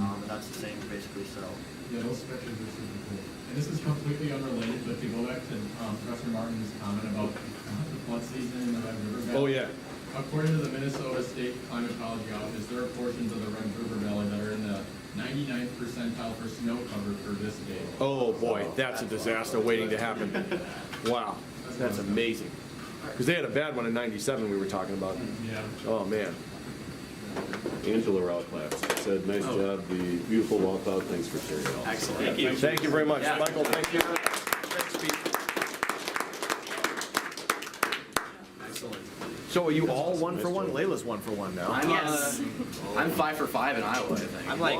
S8: And that's the same basically, so.
S6: Yeah, those stretches are super cool. And this is completely unrelated, but to go back to Professor Martin's comment about the flood season in the Red River Valley.
S7: Oh, yeah.
S6: According to the Minnesota State Climatology Office, there are portions of the Red River Valley that are in the 99th percentile for snow cover for this day.
S7: Oh, boy, that's a disaster waiting to happen. Wow, that's amazing. Because they had a bad one in '97 we were talking about.
S6: Yeah.
S7: Oh, man.
S4: Angela Rowclass said, nice job, the beautiful walkout, thanks for sharing it all.
S1: Excellent.
S7: Thank you very much.
S1: Yeah.
S7: Michael, thank you.
S1: Excellent.
S7: So are you all 1 for 1? Layla's 1 for 1 now.
S1: I'm,
S9: Yes.
S1: I'm 5 for 5 in Iowa, I think.
S8: I'm like,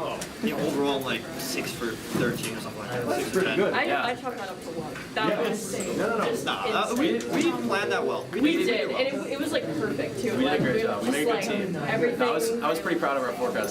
S8: overall, like 6 for 13 or something like that. 6 for 10.
S7: good.
S9: I
S1: Yeah.
S9: chalked that up for one. That
S7: Yeah.
S9: was insane.
S7: No, no, no.
S9: Just
S8: Nah,
S9: insane.
S8: we didn't plan that well.
S9: We did, and it was like perfect too.
S1: We did a
S9: Like,
S1: great
S9: were
S1: job. We did a
S9: just
S1: good
S9: like
S1: team.
S9: everything.
S1: I was pretty proud of our forecast